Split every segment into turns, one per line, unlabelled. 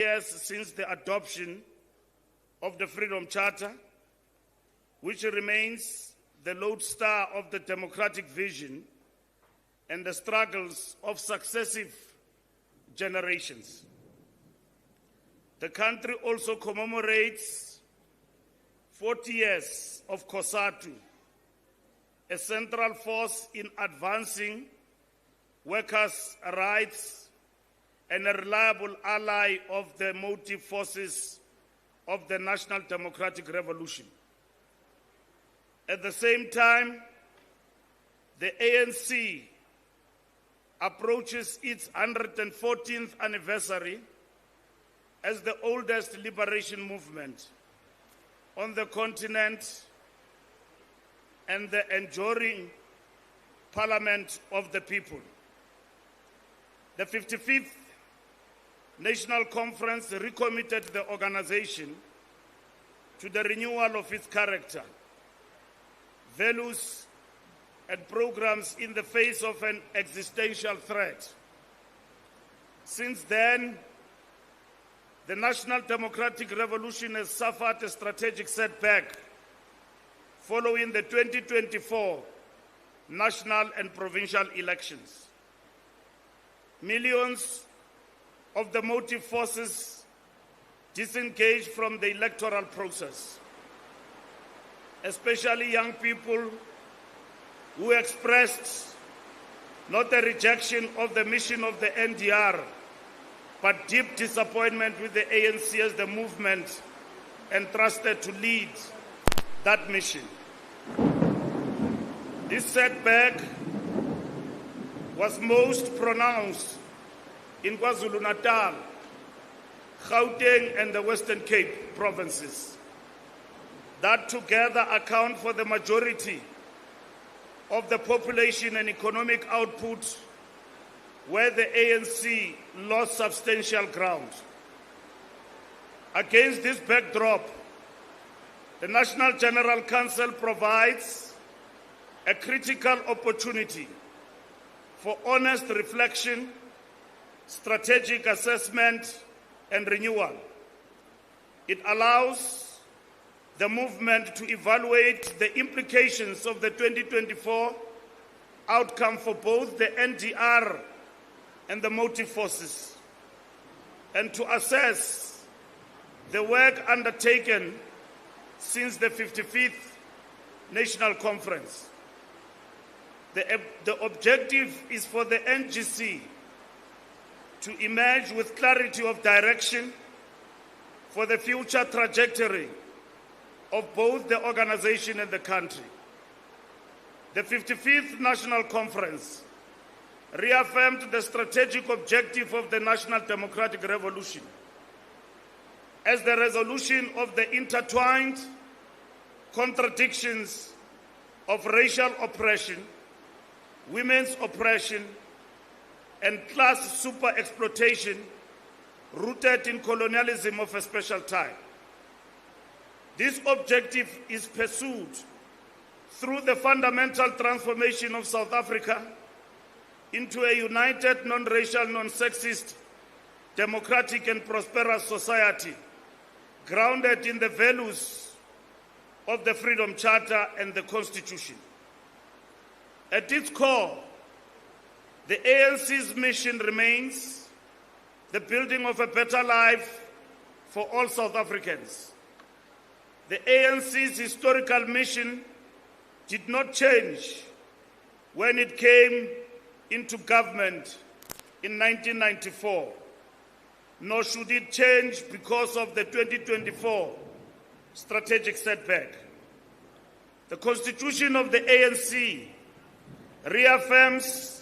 Years since the adoption of the Freedom Charter, which remains the lodestar of the democratic vision and the struggles of successive generations. The country also commemorates 40 years of COSATU, a central force in advancing workers' rights and a reliable ally of the motive forces of the National Democratic Revolution. At the same time, the ANC approaches its 114th anniversary as the oldest liberation movement on the continent and the enduring parliament of the people. The 55th National Conference recommitted the organization to the renewal of its character, values, and programs in the face of an existential threat. Since then, the National Democratic Revolution has suffered a strategic setback following the 2024 national and provincial elections. Millions of the motive forces disengaged from the electoral process, especially young people who expressed not a rejection of the mission of the NDR, but deep disappointment with the ANC as the movement entrusted to lead that mission. This setback was most pronounced in KwaZulu-Natal, Gauteng, and the Western Cape provinces, that together account for the majority of the population and economic output, where the ANC lost substantial ground. Against this backdrop, the National General Council provides a critical opportunity for honest reflection, strategic assessment, and renewal. It allows the movement to evaluate the implications of the 2024 outcome for both the NDR and the motive forces, and to assess the work undertaken since the 55th National Conference. The objective is for the NGC to emerge with clarity of direction for the future trajectory of both the organization and the country. The 55th National Conference reaffirmed the strategic objective of the National Democratic Revolution as the resolution of the intertwined contradictions of racial oppression, women's oppression, and class super-exploitation rooted in colonialism of a special type. This objective is pursued through the fundamental transformation of South Africa into a united, non-racial, non-sexist, democratic and prosperous society grounded in the values of the Freedom Charter and the Constitution. At its core, the ANC's mission remains the building of a better life for all South Africans. The ANC's historical mission did not change when it came into government in 1994, nor should it change because of the 2024 strategic setback. The Constitution of the ANC reaffirms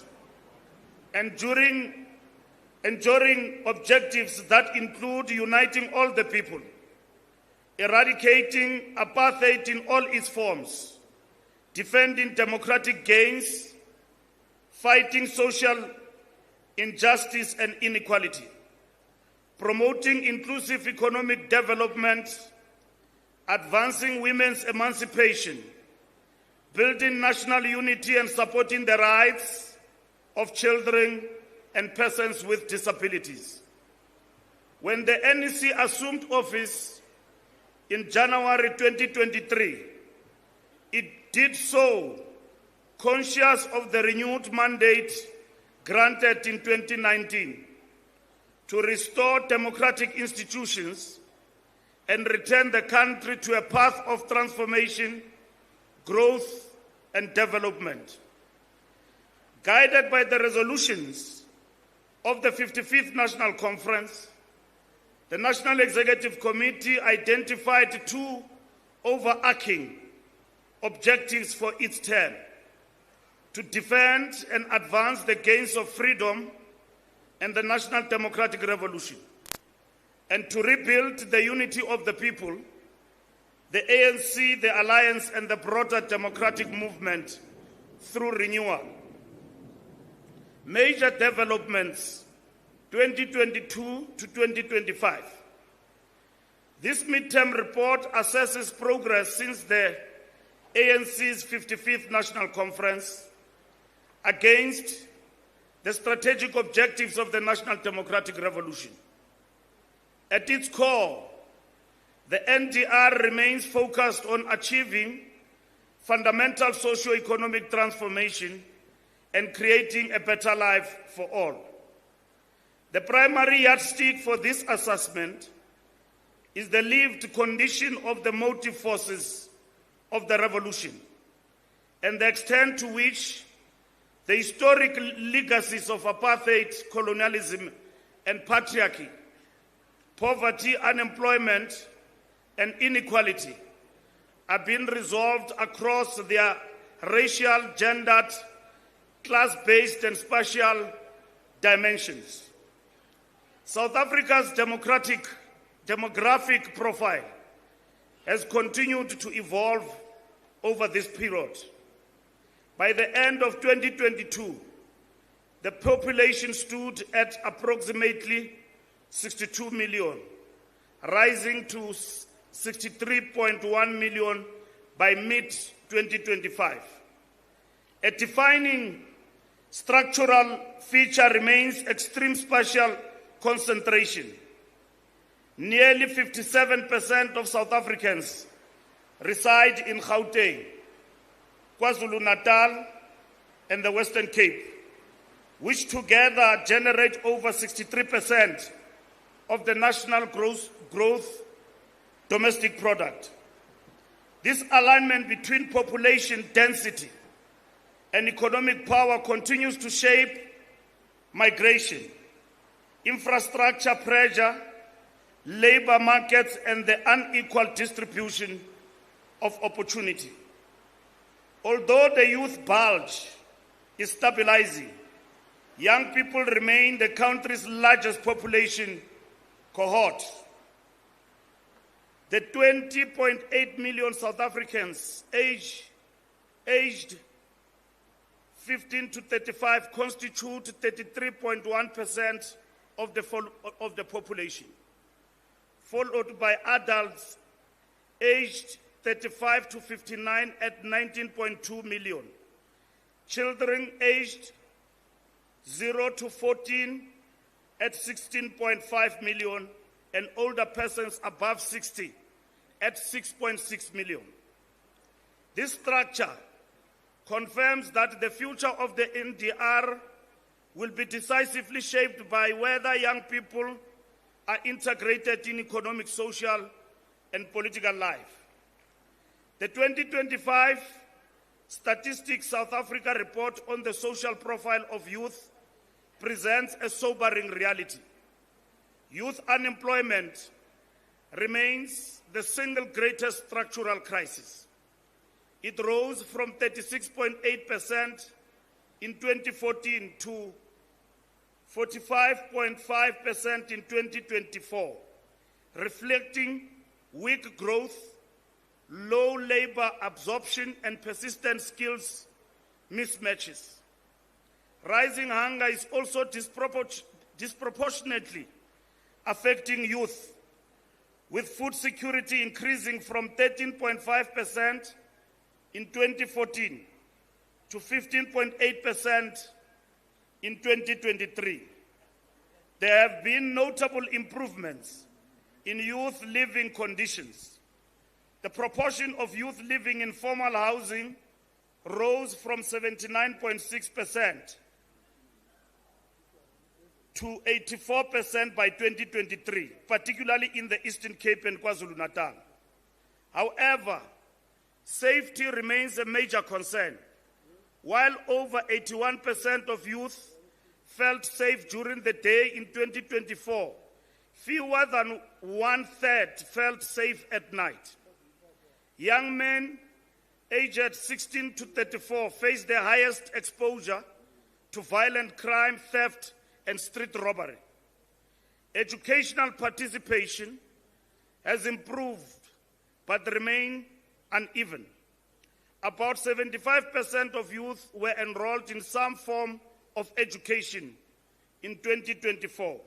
enduring objectives that include uniting all the people, eradicating apartheid in all its forms, defending democratic gains, fighting social injustice and inequality, promoting inclusive economic development, advancing women's emancipation, building national unity and supporting the rights of children and persons with disabilities. When the NEC assumed office in January 2023, it did so conscious of the renewed mandate granted in 2019 to restore democratic institutions and return the country to a path of transformation, growth, and development. Guided by the resolutions of the 55th National Conference, the National Executive Committee identified two overarching objectives for its term: to defend and advance the gains of freedom and the national democratic revolution, and to rebuild the unity of the people, the ANC, the Alliance, and the broader democratic movement through renewal. Major developments 2022 to 2025. This midterm report assesses progress since the ANC's 55th National Conference against the strategic objectives of the national democratic revolution. At its core, the NDR remains focused on achieving fundamental socio-economic transformation and creating a better life for all. The primary yardstick for this assessment is the lived condition of the motive forces of the revolution and the extent to which the historic legacies of apartheid, colonialism, and patriarchy, poverty, unemployment, and inequality are being resolved across their racial, gendered, class-based, and spatial dimensions. South Africa's demographic profile has continued to evolve over this period. By the end of 2022, the population stood at approximately 62 million, rising to 63.1 million by mid-2025. A defining structural feature remains extreme spatial concentration. Nearly 57% of South Africans reside in Gauteng, KwaZulu-Natal, and the Western Cape, which together generate over 63% of the national growth domestic product. This alignment between population density and economic power continues to shape migration, infrastructure pressure, labor markets, and the unequal distribution of opportunity. Although the youth bulge is stabilizing, young people remain the country's largest population cohort. The 20.8 million South Africans aged 15 to 35 constitute 33.1% of the population, followed by adults aged 35 to 59 at 19.2 million, children aged 0 to 14 at 16.5 million, and older persons above 60 at 6.6 million. This structure confirms that the future of the NDR will be decisively shaped by whether young people are integrated in economic, social, and political life. The 2025 Statistics South Africa report on the social profile of youth presents a sobering reality. Youth unemployment remains the single greatest structural crisis. It rose from 36.8% in 2014 to 45.5% in 2024, reflecting weak growth, low labor absorption, and persistent skills mismatches. Rising hunger is also disproportionately affecting youth, with food security increasing from 13.5% in 2014 to 15.8% in 2023. There have been notable improvements in youth living conditions. The proportion of youth living in formal housing rose from 79.6% to 84% by 2023, particularly in the Eastern Cape and KwaZulu-Natal. However, safety remains a major concern. While over 81% of youth felt safe during the day in 2024, fewer than one-third felt safe at night. Young men aged 16 to 34 face the highest exposure to violent crime, theft, and street robbery. Educational participation has improved but remains uneven. About 75% of youth were enrolled in some form of education in 2024.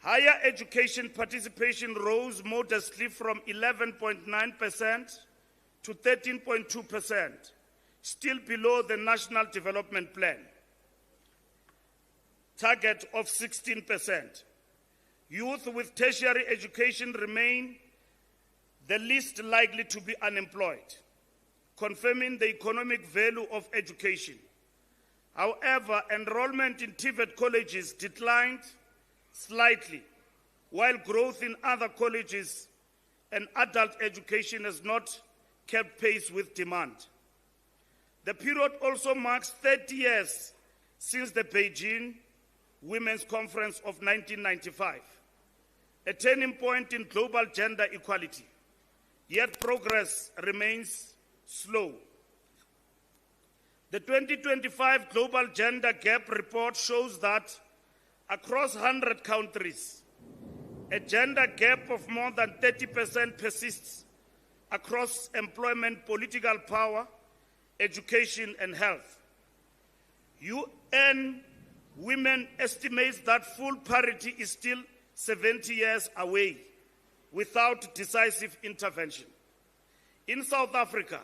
Higher education participation rose modestly from 11.9% to 13.2%, still below the National Development Plan target of 16%. Youth with tertiary education remain the least likely to be unemployed, confirming the economic value of education. However, enrollment in TVET colleges declined slightly, while growth in other colleges and adult education has not kept pace with demand. The period also marks 30 years since the Beijing Women's Conference of 1995, a turning point in global gender equality, yet progress remains slow. The 2025 Global Gender Gap Report shows that across 100 countries, a gender gap of more than 30% persists across employment, political power, education, and health. UN Women estimates that full parity is still 70 years away without decisive intervention. In South Africa,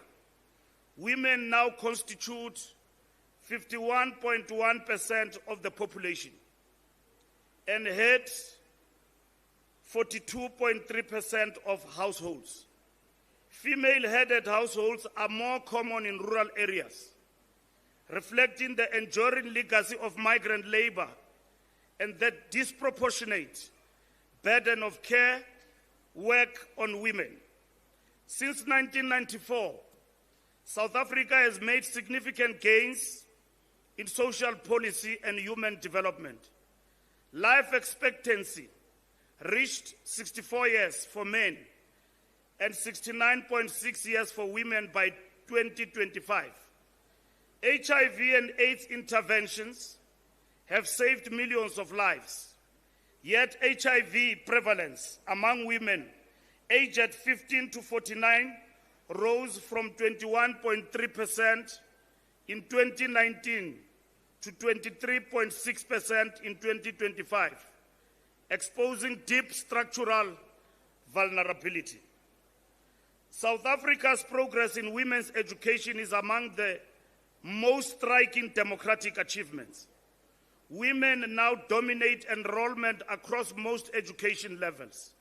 women now constitute 51.1% of the population and head 42.3% of households. Female-headed households are more common in rural areas, reflecting the enduring legacy of migrant labor and the disproportionate burden of care work on women. Since 1994, South Africa has made significant gains in social policy and human development. Life expectancy reached 64 years for men and 69.6 years for women by 2025. HIV and AIDS interventions have saved millions of lives, yet HIV prevalence among women aged 15 to 49 rose from 21.3% in 2019 to 23.6% in 2025, exposing deep structural vulnerability. South Africa's progress in women's education is among the most striking democratic achievements. Women now dominate enrollment across most education levels,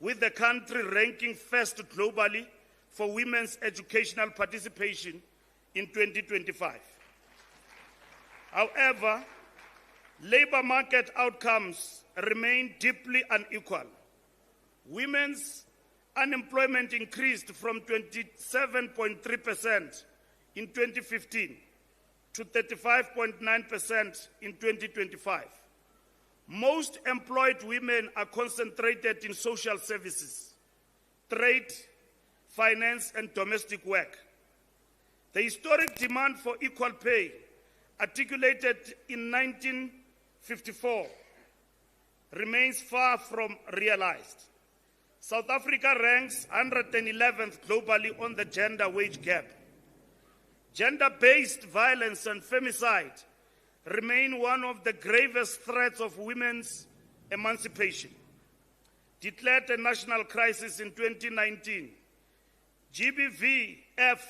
with the country ranking first globally for women's educational participation in 2025. However, labor market outcomes remain deeply unequal. Women's unemployment increased from 27.3% in 2015 to 35.9% in 2025. Most employed women are concentrated in social services, trade, finance, and domestic work. The historic demand for equal pay, articulated in 1954, remains far from realized. South Africa ranks 111th globally on the gender wage gap. Gender-based violence and femicide remain one of the gravest threats of women's emancipation. Declared a national crisis in 2019, GBVF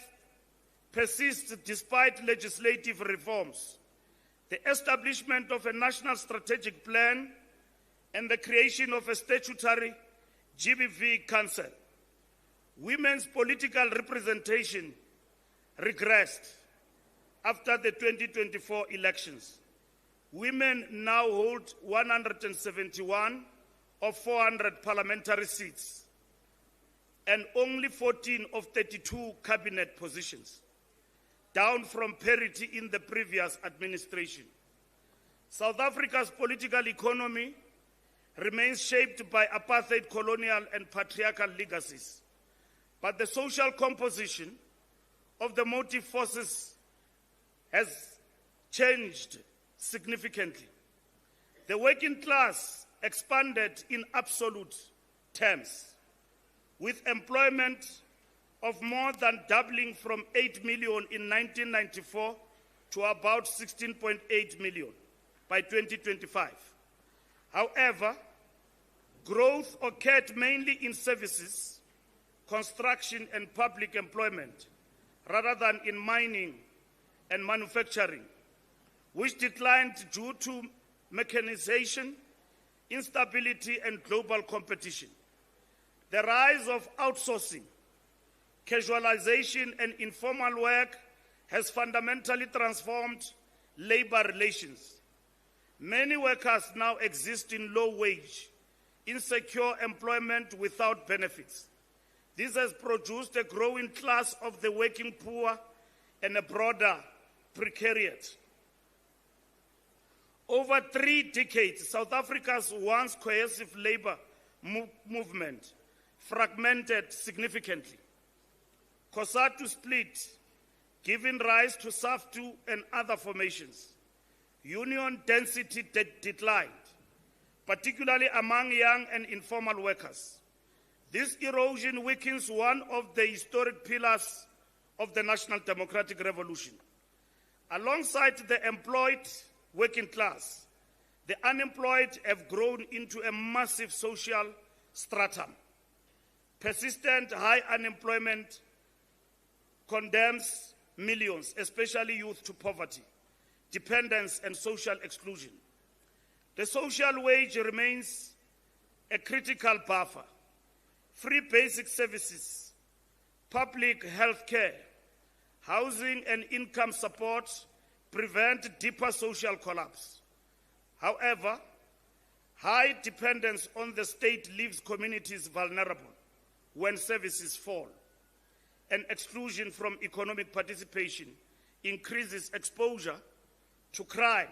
persists despite legislative reforms. the establishment of a national strategic plan, and the creation of a statutory GBV council. Women's political representation regressed after the 2024 elections. Women now hold 171 of 400 parliamentary seats and only 14 of 32 cabinet positions, down from parity in the previous administration. South Africa's political economy remains shaped by apartheid, colonial, and patriarchal legacies, but the social composition of the motive forces has changed significantly. The working class expanded in absolute terms, with employment of more than doubling from 8 million in 1994 to about 16.8 million by 2025. However, growth occurred mainly in services, construction, and public employment, rather than in mining and manufacturing, which declined due to mechanization, instability, and global competition. The rise of outsourcing, casualization, and informal work has fundamentally transformed labor relations. Many workers now exist in low-wage, insecure employment without benefits. This has produced a growing class of the working poor and a broader precariat. Over 3 decades, South Africa's once cohesive labor movement fragmented significantly. COSATU split, giving rise to SAFTU and other formations. Union density declined, particularly among young and informal workers. This erosion weakens one of the historic pillars of the National Democratic Revolution. Alongside the employed working class, the unemployed have grown into a massive social stratum. Persistent high unemployment condemns millions, especially youth, to poverty, dependence, and social exclusion. The social wage remains a critical buffer. Free basic services, public health care, housing, and income support prevent deeper social collapse. However, high dependence on the state leaves communities vulnerable when services fall, and exclusion from economic participation increases exposure to crime,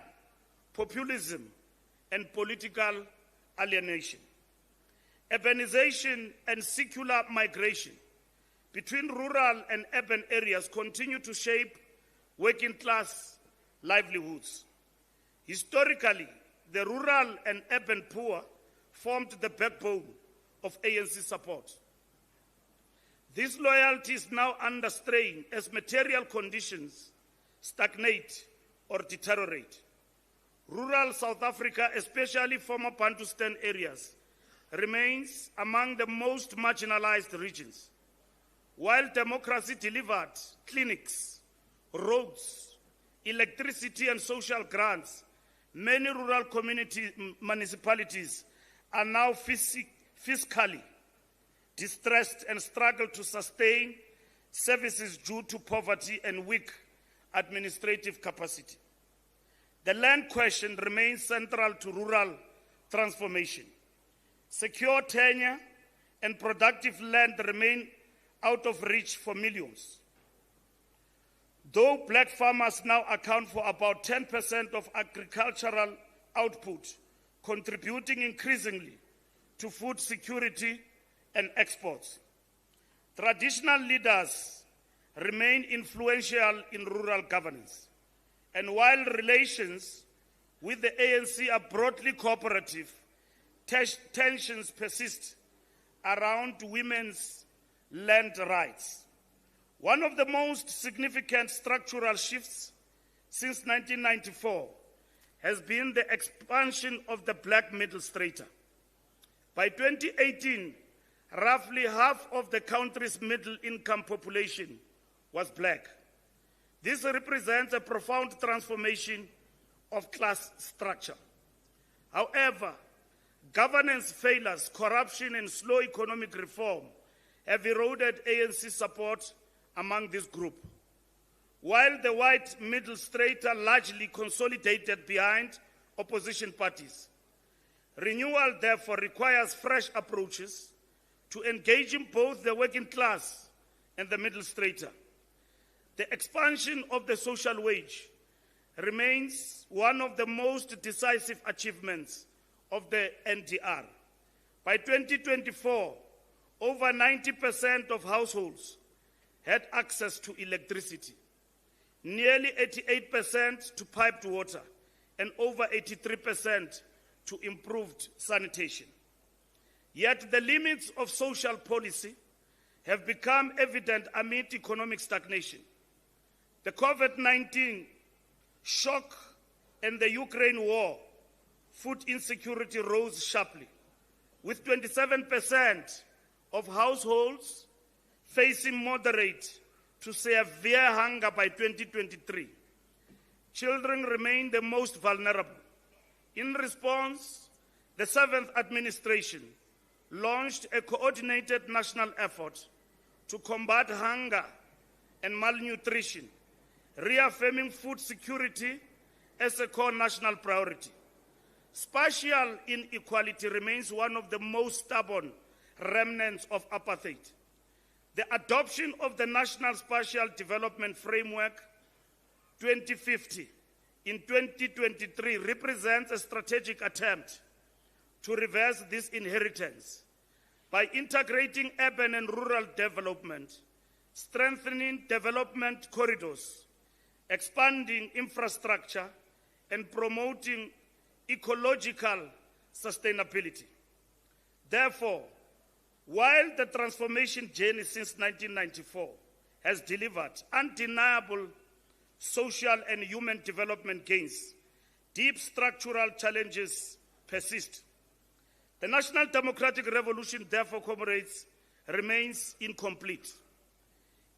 populism, and political alienation. Urbanization and secular migration between rural and urban areas continue to shape working class livelihoods. Historically, the rural and urban poor formed the backbone of ANC support. This loyalty is now under strain as material conditions stagnate or deteriorate. Rural South Africa, especially former Bantustan areas, remains among the most marginalized regions. While democracy delivered clinics, roads, electricity, and social grants, many rural municipalities are now fiscally distressed and struggle to sustain services due to poverty and weak administrative capacity. The land question remains central to rural transformation. Secure tenure and productive land remain out of reach for millions. Though black farmers now account for about 10% of agricultural output, contributing increasingly to food security and exports. Traditional leaders remain influential in rural governance. And while relations with the ANC are broadly cooperative, tensions persist around women's land rights. One of the most significant structural shifts since 1994 has been the expansion of the black middle strata. By 2018, roughly half of the country's middle-income population was black. This represents a profound transformation of class structure. However, governance failures, corruption, and slow economic reform have eroded ANC support among this group. While the white middle strata largely consolidated behind opposition parties, renewal therefore requires fresh approaches to engaging both the working class and the middle strata. The expansion of the social wage remains one of the most decisive achievements of the NDR. By 2024, over 90% of households had access to electricity, nearly 88% to piped water, and over 83% to improved sanitation. Yet the limits of social policy have become evident amid economic stagnation. The COVID-19 shock and the Ukraine war, food insecurity rose sharply, with 27% of households facing moderate to severe hunger by 2023. Children remain the most vulnerable. In response, the 7th administration launched a coordinated national effort to combat hunger and malnutrition, reaffirming food security as a core national priority. Spatial inequality remains one of the most stubborn remnants of apartheid. The adoption of the National Spatial Development Framework 2050 in 2023 represents a strategic attempt to reverse this inheritance by integrating urban and rural development, strengthening development corridors, expanding infrastructure, and promoting ecological sustainability. Therefore, while the transformation journey since 1994 has delivered undeniable social and human development gains, deep structural challenges persist. The National Democratic Revolution, therefore, comrades, remains incomplete.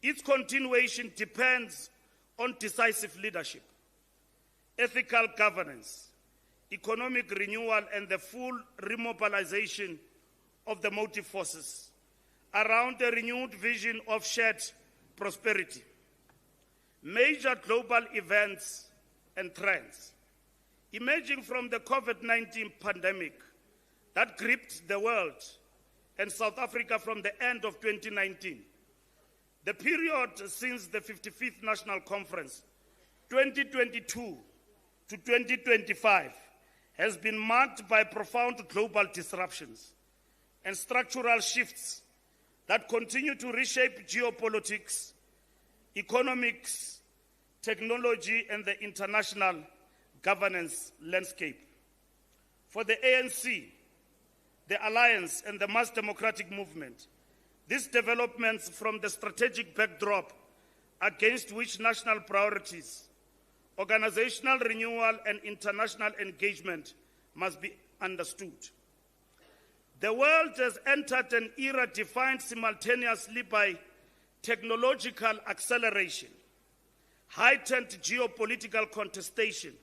Its continuation depends on decisive leadership, ethical governance, economic renewal, and the full remobilization of the motive forces around a renewed vision of shared prosperity. Major global events and trends emerging from the COVID-19 pandemic that gripped the world and South Africa from the end of 2019. The period since the 55th National Conference, 2022 to 2025, has been marked by profound global disruptions and structural shifts that continue to reshape geopolitics, economics, technology, and the international governance landscape. For the ANC, the Alliance, and the mass democratic movement, these developments from the strategic backdrop against which national priorities, organizational renewal, and international engagement must be understood. The world has entered an era defined simultaneously by technological acceleration, heightened geopolitical contestation,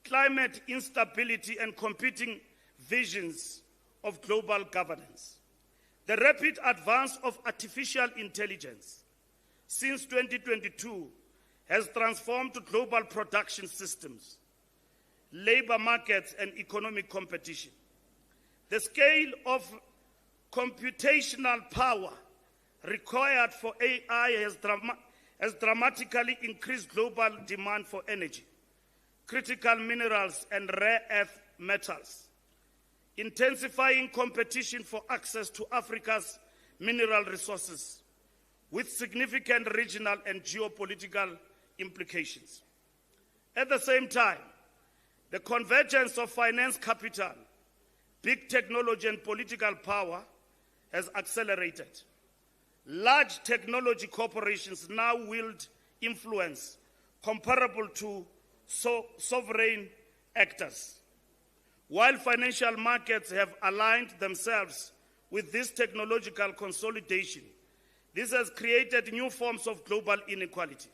climate instability, and competing visions of global governance. The rapid advance of artificial intelligence since 2022 has transformed global production systems, labor markets, and economic competition. The scale of computational power required for AI has dramatically increased global demand for energy, critical minerals, and rare earth metals, intensifying competition for access to Africa's mineral resources, with significant regional and geopolitical implications. At the same time, the convergence of finance capital, big technology, and political power has accelerated. Large technology corporations now wield influence comparable to sovereign actors. While financial markets have aligned themselves with this technological consolidation, this has created new forms of global inequality.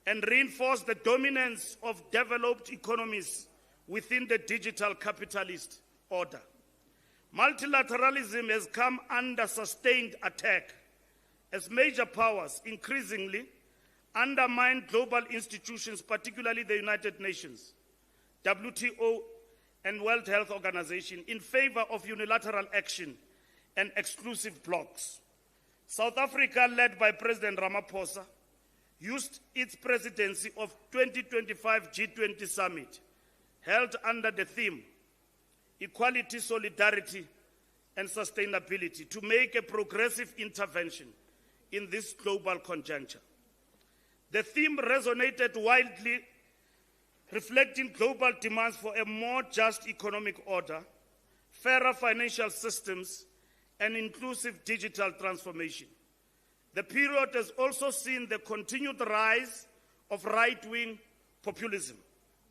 and reinforce the dominance of developed economies within the digital capitalist order. Multilateralism has come under sustained attack as major powers increasingly undermine global institutions, particularly the United Nations, WTO, and World Health Organization, in favor of unilateral action and exclusive blocs. South Africa, led by President Ramaphosa, used its presidency of 2025 G20 Summit, held under the theme Equality, Solidarity, and Sustainability, to make a progressive intervention in this global conjuncture. The theme resonated widely, reflecting global demands for a more just economic order, fairer financial systems, and inclusive digital transformation. The period has also seen the continued rise of right-wing populism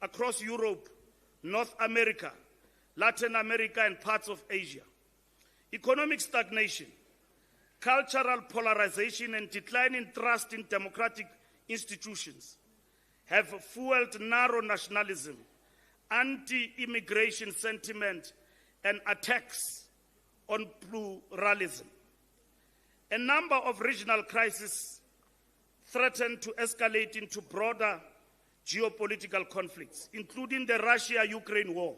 across Europe, North America, Latin America, and parts of Asia. Economic stagnation, cultural polarization, and declining trust in democratic institutions have fueled narrow nationalism, anti-immigration sentiment, and attacks on pluralism. A number of regional crises threaten to escalate into broader geopolitical conflicts, including the Russia-Ukraine war,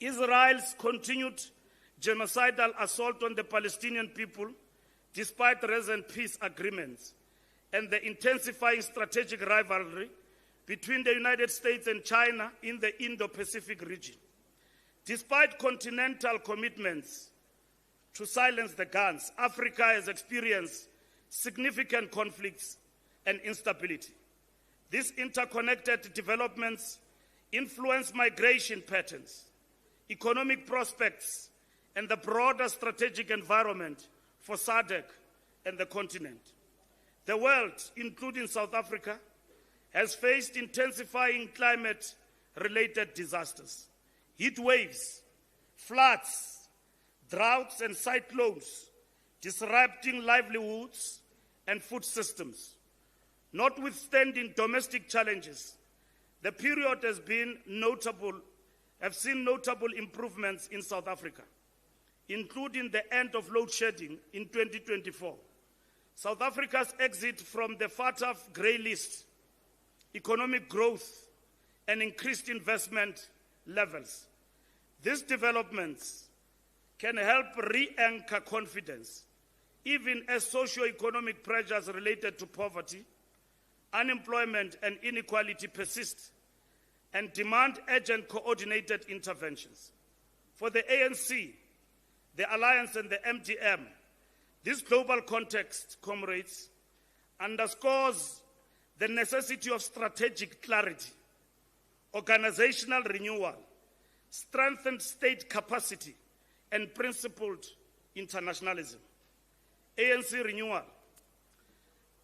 Israel's continued genocidal assault on the Palestinian people despite recent peace agreements, and the intensifying strategic rivalry between the United States and China in the Indo-Pacific region. Despite continental commitments to silence the guns, Africa has experienced significant conflicts and instability. These interconnected developments influence migration patterns, economic prospects, and the broader strategic environment for SADC and the continent. The world, including South Africa, has faced intensifying climate-related disasters, heat waves, floods, droughts, and cyclones, disrupting livelihoods and food systems. Notwithstanding domestic challenges, the period has seen notable improvements in South Africa, including the end of load shedding in 2024. South Africa's exit from the FATF grey list, economic growth, and increased investment levels. These developments can help re-anchor confidence, even as socio-economic pressures related to poverty, unemployment, and inequality persist and demand urgent coordinated interventions. For the ANC, the Alliance, and the MDM, this global context, comrades, underscores the necessity of strategic clarity, organizational renewal, strengthened state capacity, and principled internationalism. ANC renewal.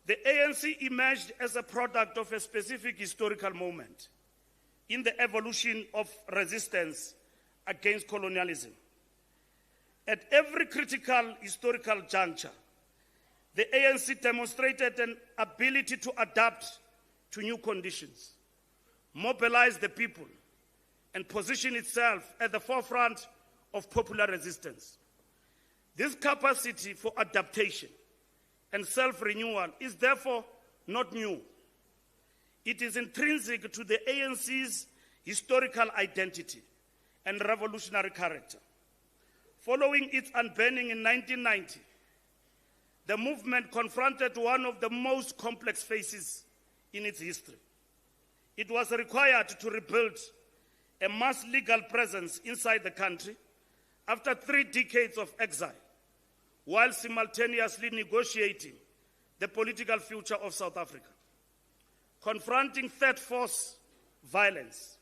The ANC emerged as a product of a specific historical moment in the evolution of resistance against colonialism. At every critical historical juncture, the ANC demonstrated an ability to adapt to new conditions, mobilize the people, and position itself at the forefront of popular resistance. This capacity for adaptation and self-renewal is therefore not new. It is intrinsic to the ANC's historical identity and revolutionary character. Following its unbanning in 1990, the movement confronted one of the most complex phases in its history. It was required to rebuild a mass legal presence inside the country after 3 decades of exile, while simultaneously negotiating the political future of South Africa, confronting third force violence,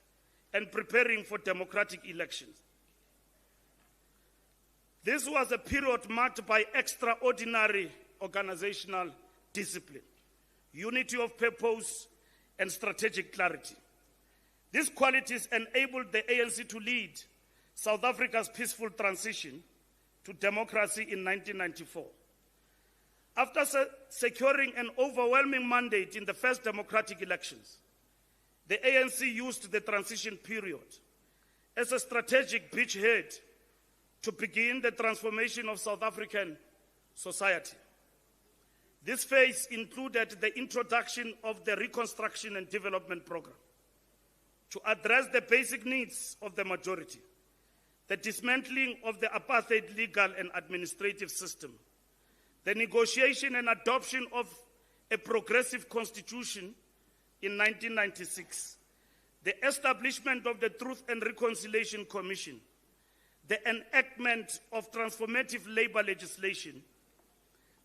and preparing for democratic elections. This was a period marked by extraordinary organizational discipline, unity of purpose, and strategic clarity. These qualities enabled the ANC to lead South Africa's peaceful transition to democracy in 1994. After securing an overwhelming mandate in the first democratic elections, the ANC used the transition period as a strategic beachhead to begin the transformation of South African society. This phase included the introduction of the Reconstruction and Development Program to address the basic needs of the majority, the dismantling of the apartheid legal and administrative system, the negotiation and adoption of a progressive constitution in 1996, the establishment of the Truth and Reconciliation Commission, the enactment of transformative labor legislation,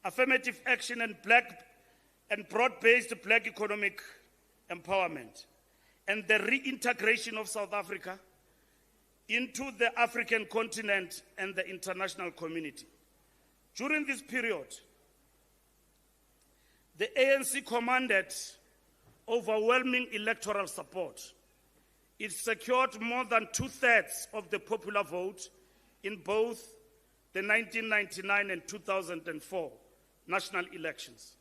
affirmative action and broad-based black economic empowerment, and the reintegration of South Africa into the African continent and the international community. During this period, the ANC commanded overwhelming electoral support. It secured more than 2/3 of the popular vote in both the 1999 and 2004 national elections.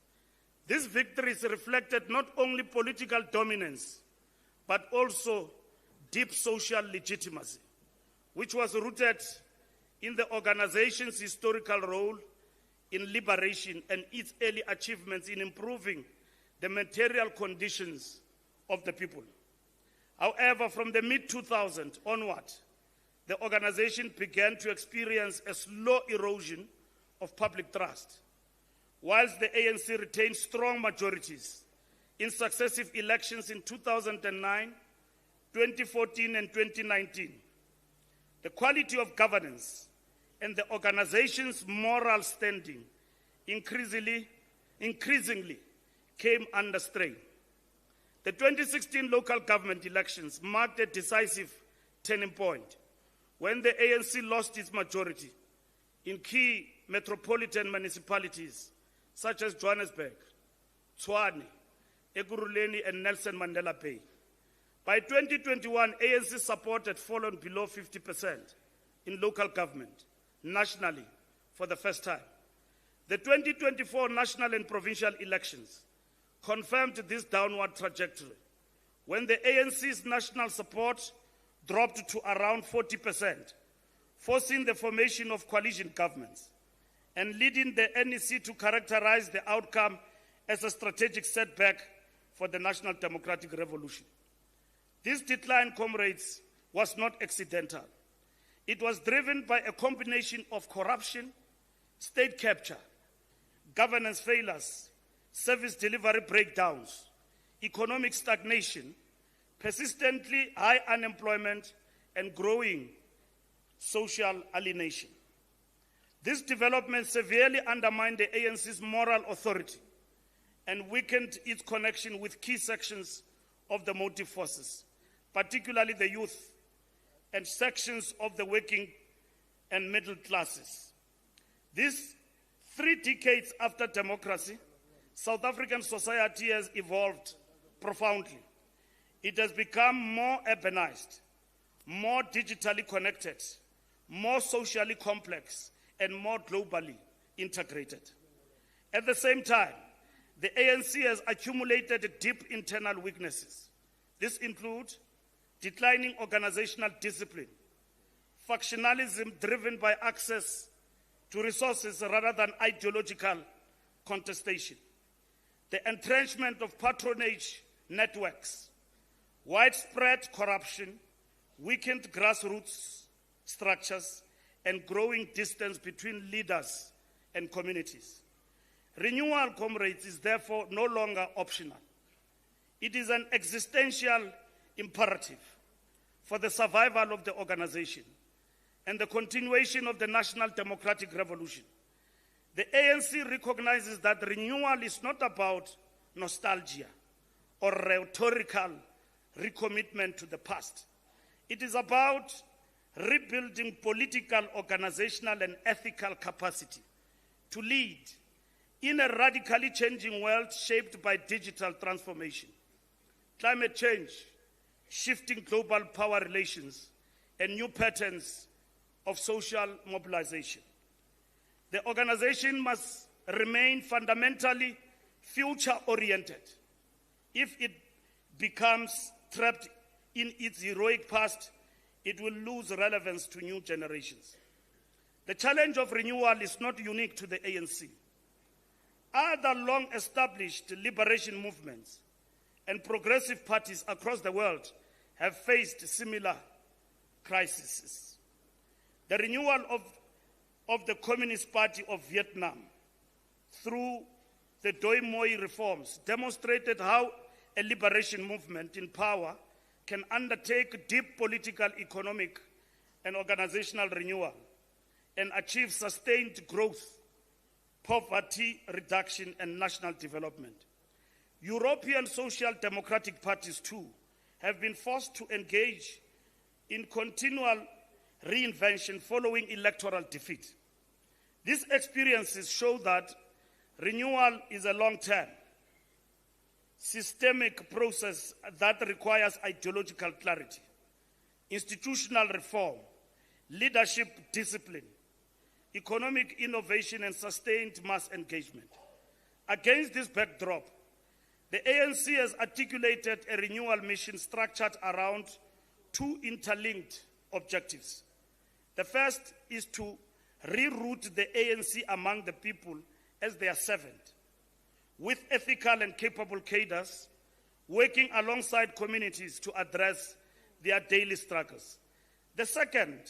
These victories reflected not only political dominance, but also deep social legitimacy, which was rooted in the organization's historical role in liberation and its early achievements in improving the material conditions of the people. However, from the mid-2000s onward, the organization began to experience a slow erosion of public trust. Whilst the ANC retained strong majorities in successive elections in 2009, 2014, and 2019, the quality of governance and the organization's moral standing increasingly came under strain. The 2016 local government elections marked a decisive turning point when the ANC lost its majority in key metropolitan municipalities such as Johannesburg, Tshwane, Ekurhuleni, and Nelson Mandela Bay. By 2021, ANC support had fallen below 50% in local government nationally for the first time. The 2024 national and provincial elections confirmed this downward trajectory when the ANC's national support dropped to around 40%, forcing the formation of coalition governments and leading the NEC to characterize the outcome as a strategic setback for the National Democratic Revolution. This decline, comrades, was not accidental. It was driven by a combination of corruption, state capture, governance failures, service delivery breakdowns, economic stagnation, persistently high unemployment, and growing social alienation. This development severely undermined the ANC's moral authority and weakened its connection with key sections of the motive forces, particularly the youth and sections of the working and middle classes. This 3 decades after democracy, South African society has evolved profoundly. It has become more urbanized, more digitally connected, more socially complex, and more globally integrated. At the same time, the ANC has accumulated deep internal weaknesses. This includes declining organizational discipline, factionalism driven by access to resources rather than ideological contestation, the entrenchment of patronage networks, widespread corruption, weakened grassroots structures, and growing distance between leaders and communities. Renewal, comrades, is therefore no longer optional. It is an existential imperative for the survival of the organization and the continuation of the National Democratic Revolution. The ANC recognizes that renewal is not about nostalgia or rhetorical recommitment to the past. It is about rebuilding political, organizational, and ethical capacity to lead in a radically changing world shaped by digital transformation, climate change, shifting global power relations, and new patterns of social mobilization. The organization must remain fundamentally future-oriented. If it becomes trapped in its heroic past, it will lose relevance to new generations. The challenge of renewal is not unique to the ANC. Other long-established liberation movements and progressive parties across the world have faced similar crises. The renewal of the Communist Party of Vietnam through the Doi Moi reforms demonstrated how a liberation movement in power can undertake deep political, economic, and organizational renewal and achieve sustained growth, poverty reduction, and national development. European social democratic parties, too, have been forced to engage in continual reinvention following electoral defeat. These experiences show that renewal is a long-term, systemic process that requires ideological clarity, institutional reform, leadership discipline, economic innovation, and sustained mass engagement. Against this backdrop, the ANC has articulated a renewal mission structured around two interlinked objectives. The first is to reroute the ANC among the people as their servant, with ethical and capable cadres working alongside communities to address their daily struggles. The second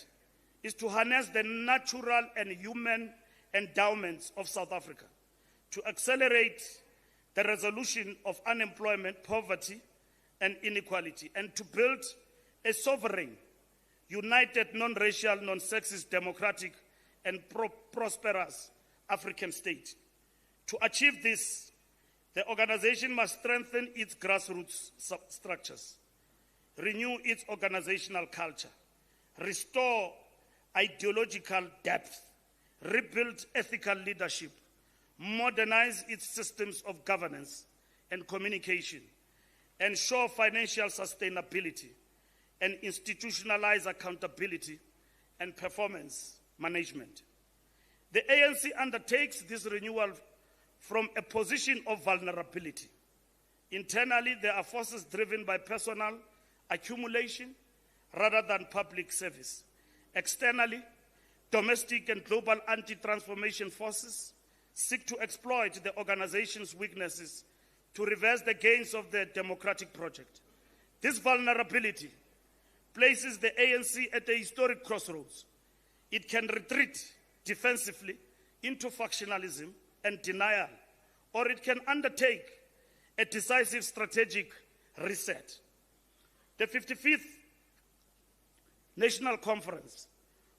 is to harness the natural and human endowments of South Africa to accelerate the resolution of unemployment, poverty, and inequality, and to build a sovereign, united, non-racial, non-sexist, democratic, and prosperous African state. To achieve this, the organization must strengthen its grassroots structures, renew its organizational culture, restore ideological depth, rebuild ethical leadership, modernize its systems of governance and communication, ensure financial sustainability, and institutionalize accountability and performance management. The ANC undertakes this renewal from a position of vulnerability. Internally, there are forces driven by personal accumulation rather than public service. Externally, domestic and global anti-transformation forces seek to exploit the organization's weaknesses to reverse the gains of the democratic project. This vulnerability places the ANC at a historic crossroads. It can retreat defensively into factionalism and denial, or it can undertake a decisive strategic reset. The 55th National Conference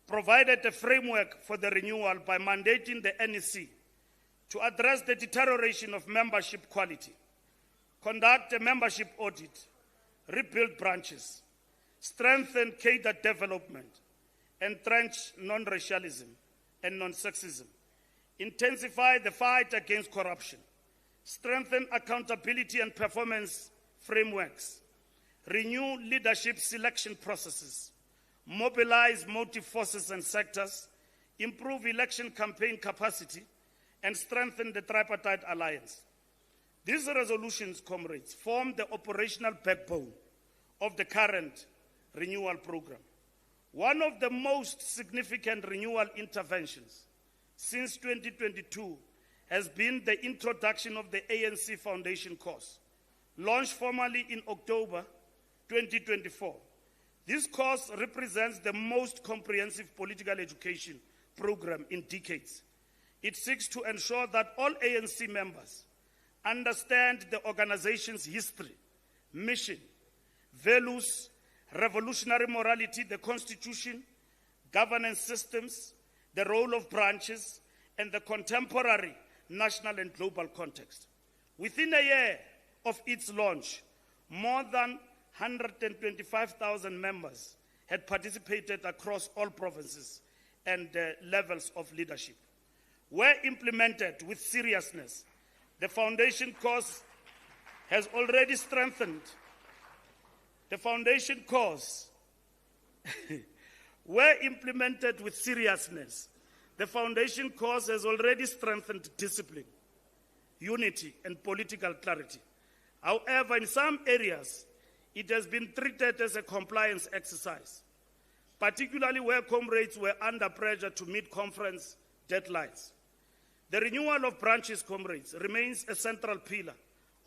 provided a framework for the renewal by mandating the NEC to address the deterioration of membership quality, conduct a membership audit, rebuild branches, strengthen cadre development, entrench non-racialism and non-sexism, intensify the fight against corruption, strengthen accountability and performance frameworks, renew leadership selection processes, mobilize motive forces and sectors, improve election campaign capacity, and strengthen the tripartite alliance. These resolutions, comrades, form the operational backbone of the current renewal program. One of the most significant renewal interventions since 2022 has been the introduction of the ANC Foundation course, launched formally in October 2024. This course represents the most comprehensive political education program in decades. It seeks to ensure that all ANC members understand the organization's history, mission, values, revolutionary morality, the constitution, governance systems, the role of branches, and the contemporary national and global context. Within a year of its launch, more than 125,000 members had participated across all provinces and levels of leadership. Where implemented with seriousness, the foundation course has already strengthened. The foundation course, where implemented with seriousness, The foundation course has already strengthened discipline, unity, and political clarity. However, in some areas, it has been treated as a compliance exercise, particularly where comrades were under pressure to meet conference deadlines. The renewal of branches, comrades, remains a central pillar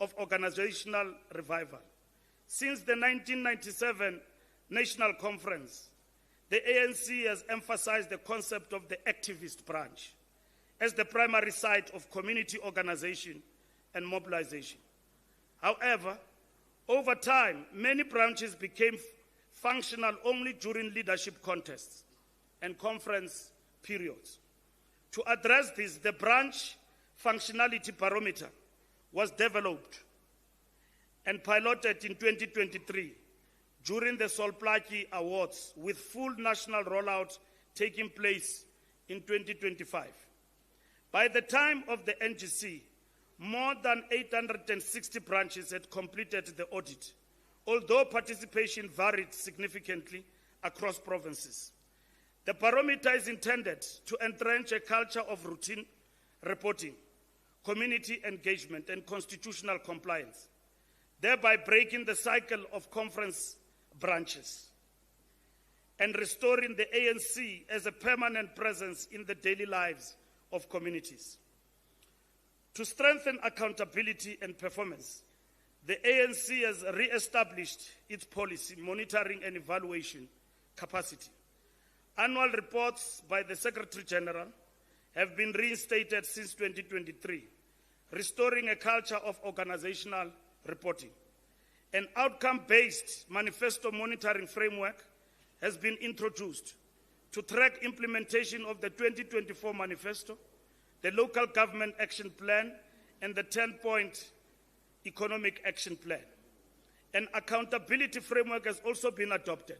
of organizational revival. Since the 1997 National Conference, the ANC has emphasized the concept of the activist branch as the primary site of community organization and mobilization. However, over time, many branches became functional only during leadership contests and conference periods. To address this, the branch functionality barometer was developed and piloted in 2023 during the Solplaki Awards, with full national rollout taking place in 2025. By the time of the NGC, more than 860 branches had completed the audit, although participation varied significantly across provinces. The barometer is intended to entrench a culture of routine reporting, community engagement, and constitutional compliance, thereby breaking the cycle of conference branches and restoring the ANC as a permanent presence in the daily lives of communities. To strengthen accountability and performance, the ANC has re-established its policy, monitoring and evaluation capacity. Annual reports by the Secretary General have been reinstated since 2023, restoring a culture of organizational reporting. An outcome-based manifesto monitoring framework has been introduced to track implementation of the 2024 manifesto, the local government action plan, and the 10-point economic action plan. An accountability framework has also been adopted,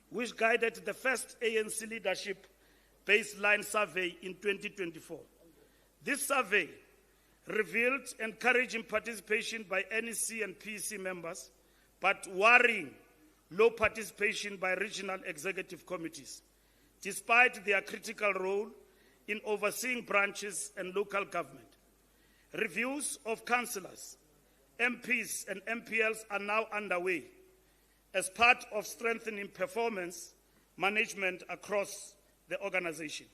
which guided the first ANC leadership baseline survey in 2024. This survey revealed encouraging participation by NEC and PEC members, but worrying low participation by regional executive committees, despite their critical role in overseeing branches and local government. Reviews of councillors, MPs, and MPLs are now underway as part of strengthening performance management across the organization.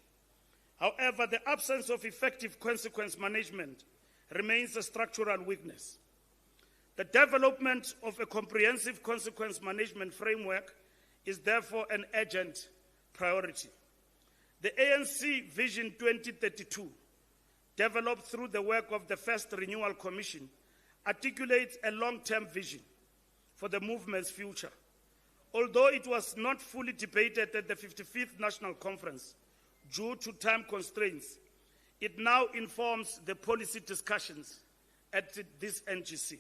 However, the absence of effective consequence management remains a structural weakness. The development of a comprehensive consequence management framework is therefore an urgent priority. The ANC Vision 2032, developed through the work of the First Renewal Commission, articulates a long-term vision for the movement's future. Although it was not fully debated at the 55th National Conference due to time constraints, it now informs the policy discussions at this NGC.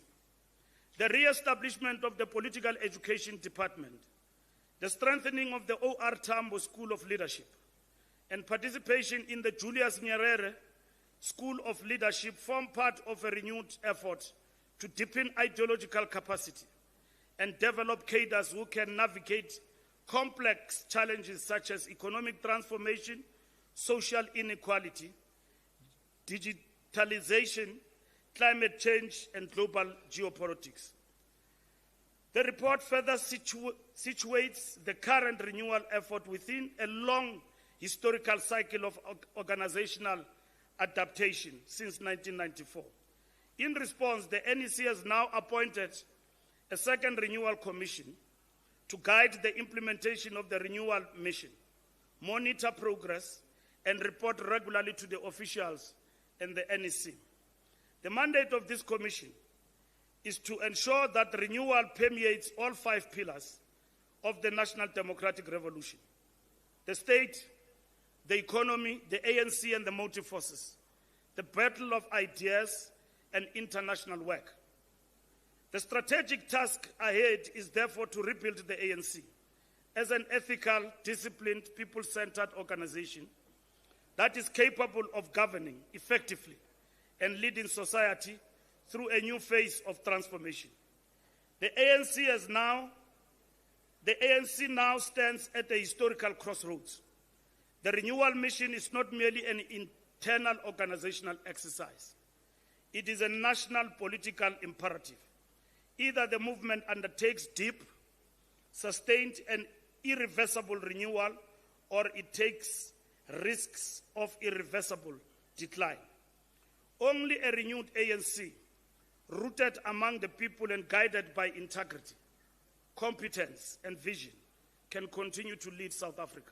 The re-establishment of the Political Education Department, the strengthening of the OR Tambo School of Leadership, and participation in the Julius Nyerere School of Leadership form part of a renewed effort to deepen ideological capacity and develop cadres who can navigate complex challenges such as economic transformation, social inequality, digitalization, climate change, and global geopolitics. The report further situates the current renewal effort within a long historical cycle of organizational adaptation since 1994. In response, the NEC has now appointed a second renewal commission to guide the implementation of the renewal mission, monitor progress, and report regularly to the officials and the NEC. The mandate of this commission is to ensure that renewal permeates all 5 pillars of the National Democratic Revolution: the state, the economy, the ANC, and the motive forces, the battle of ideas, and international work. The strategic task ahead is therefore to rebuild the ANC as an ethical, disciplined, people-centered organization that is capable of governing effectively and leading society through a new phase of transformation. The ANC now stands at a historical crossroads. The renewal mission is not merely an internal organizational exercise. It is a national political imperative. Either the movement undertakes deep, sustained, and irreversible renewal, or it takes risks of irreversible decline. Only a renewed ANC, rooted among the people and guided by integrity, competence, and vision, can continue to lead South Africa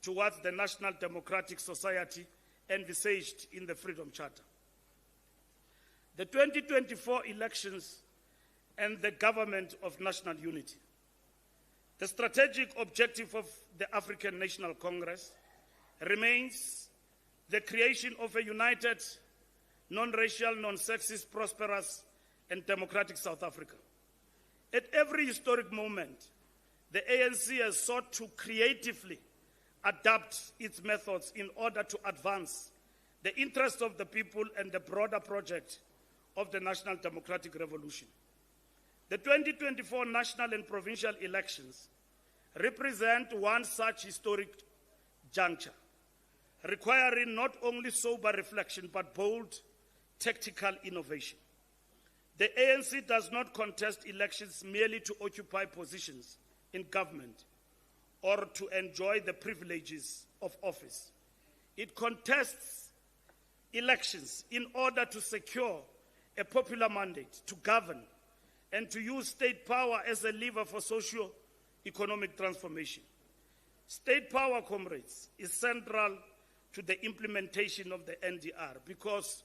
towards the national democratic society envisaged in the Freedom Charter. The 2024 elections and the government of national unity. The strategic objective of the African National Congress remains the creation of a united, non-racial, non-sexist, prosperous, and democratic South Africa. At every historic moment, the ANC has sought to creatively adapt its methods in order to advance the interests of the people and the broader project of the National Democratic Revolution. The 2024 national and provincial elections represent one such historic juncture, requiring not only sober reflection but bold tactical innovation. The ANC does not contest elections merely to occupy positions in government or to enjoy the privileges of office. It contests elections in order to secure a popular mandate to govern and to use state power as a lever for socio-economic transformation. State power, comrades, is central to the implementation of the NDR because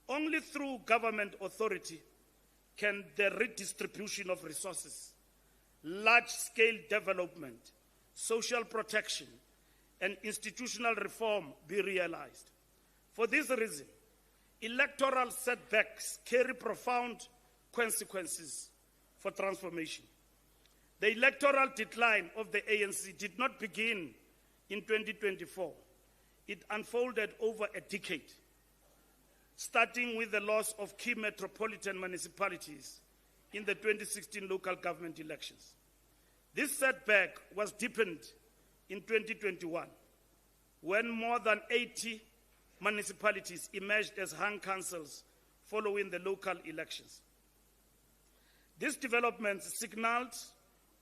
only through government authority can the redistribution of resources, large-scale development, social protection, and institutional reform be realized. For this reason, electoral setbacks carry profound consequences for transformation. The electoral decline of the ANC did not begin in 2024. It unfolded over a decade, starting with the loss of key metropolitan municipalities in the 2016 local government elections. This setback was deepened in 2021, when more than 80 municipalities emerged as hung councils following the local elections. These developments signaled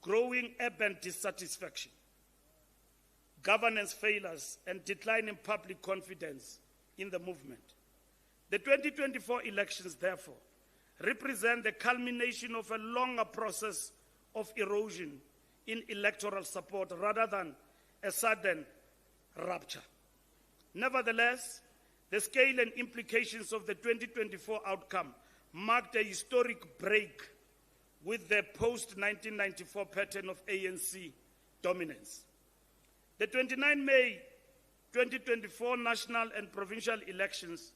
growing urban dissatisfaction, governance failures, and declining public confidence in the movement. The 2024 elections, therefore, represent the culmination of a longer process of erosion in electoral support rather than a sudden rupture. Nevertheless, the scale and implications of the 2024 outcome marked a historic break with the post-1994 pattern of ANC dominance. The 29 May 2024 national and provincial elections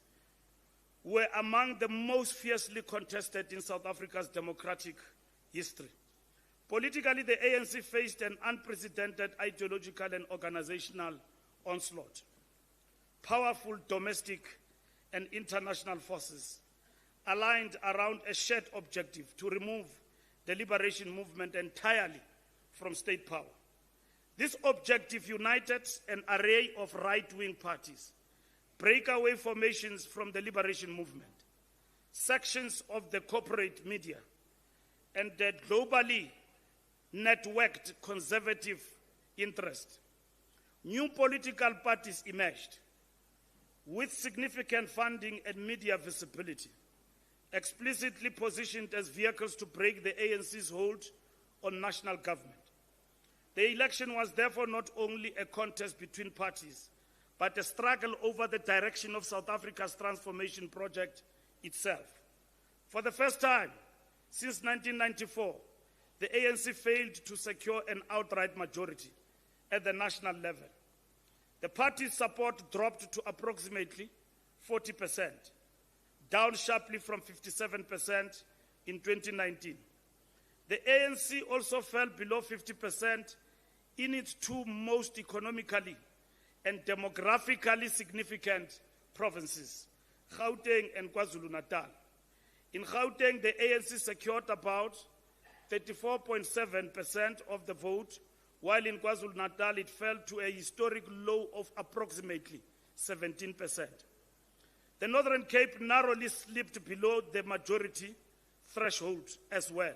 were among the most fiercely contested in South Africa's democratic history. Politically, the ANC faced an unprecedented ideological and organizational onslaught. Powerful domestic and international forces aligned around a shared objective to remove the liberation movement entirely from state power. This objective united an array of right-wing parties, breakaway formations from the liberation movement, sections of the corporate media, and the globally networked conservative interest. New political parties emerged with significant funding and media visibility, explicitly positioned as vehicles to break the ANC's hold on national government. The election was therefore not only a contest between parties, but a struggle over the direction of South Africa's transformation project itself. For the first time since 1994, the ANC failed to secure an outright majority at the national level. The party's support dropped to approximately 40%, down sharply from 57% in 2019. The ANC also fell below 50% in its two most economically and demographically significant provinces, Gauteng and KwaZulu-Natal. In Gauteng, the ANC secured about 34.7% of the vote, while in KwaZulu-Natal it fell to a historic low of approximately 17%. The Northern Cape narrowly slipped below the majority threshold as well.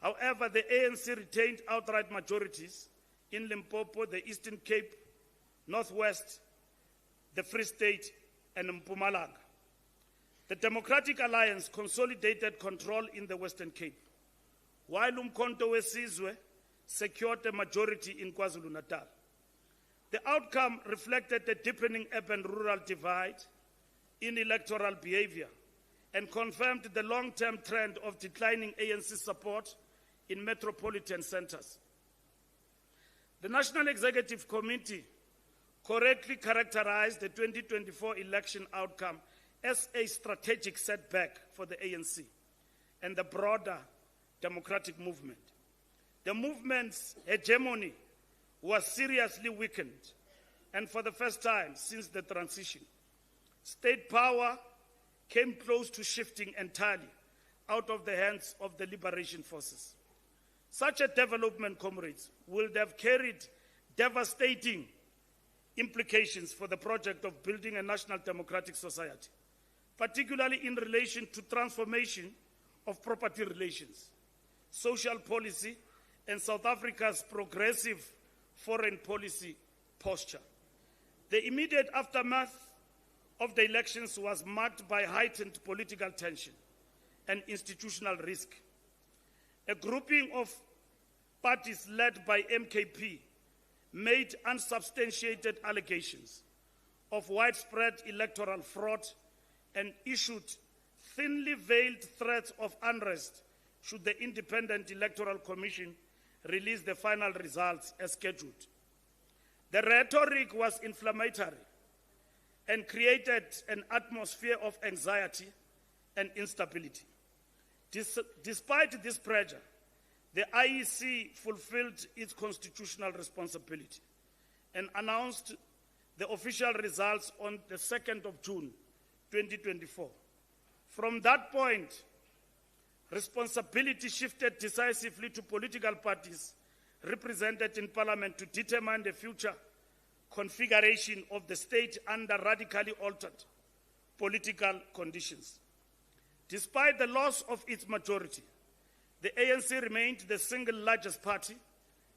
However, the ANC retained outright majorities in Limpopo, the Eastern Cape, Northwest, the Free State, and Mpumalanga. The Democratic Alliance consolidated control in the Western Cape, while Umkhonto weSizwe secured a majority in KwaZulu-Natal. The outcome reflected the deepening urban-rural divide in electoral behavior and confirmed the long-term trend of declining ANC support in metropolitan centers. The National Executive Committee correctly characterized the 2024 election outcome as a strategic setback for the ANC and the broader democratic movement. The movement's hegemony was seriously weakened, and for the first time since the transition, state power came close to shifting entirely out of the hands of the liberation forces. Such a development, comrades, would have carried devastating implications for the project of building a national democratic society, particularly in relation to transformation of property relations, social policy, and South Africa's progressive foreign policy posture. The immediate aftermath of the elections was marked by heightened political tension and institutional risk. A grouping of parties led by MKP made unsubstantiated allegations of widespread electoral fraud and issued thinly veiled threats of unrest should the Independent Electoral Commission release the final results as scheduled. The rhetoric was inflammatory and created an atmosphere of anxiety and instability. Despite this pressure, the IEC fulfilled its constitutional responsibility and announced the official results on the 2nd of June, 2024. From that point, responsibility shifted decisively to political parties represented in Parliament to determine the future configuration of the state under radically altered political conditions. Despite the loss of its majority, the ANC remained the single largest party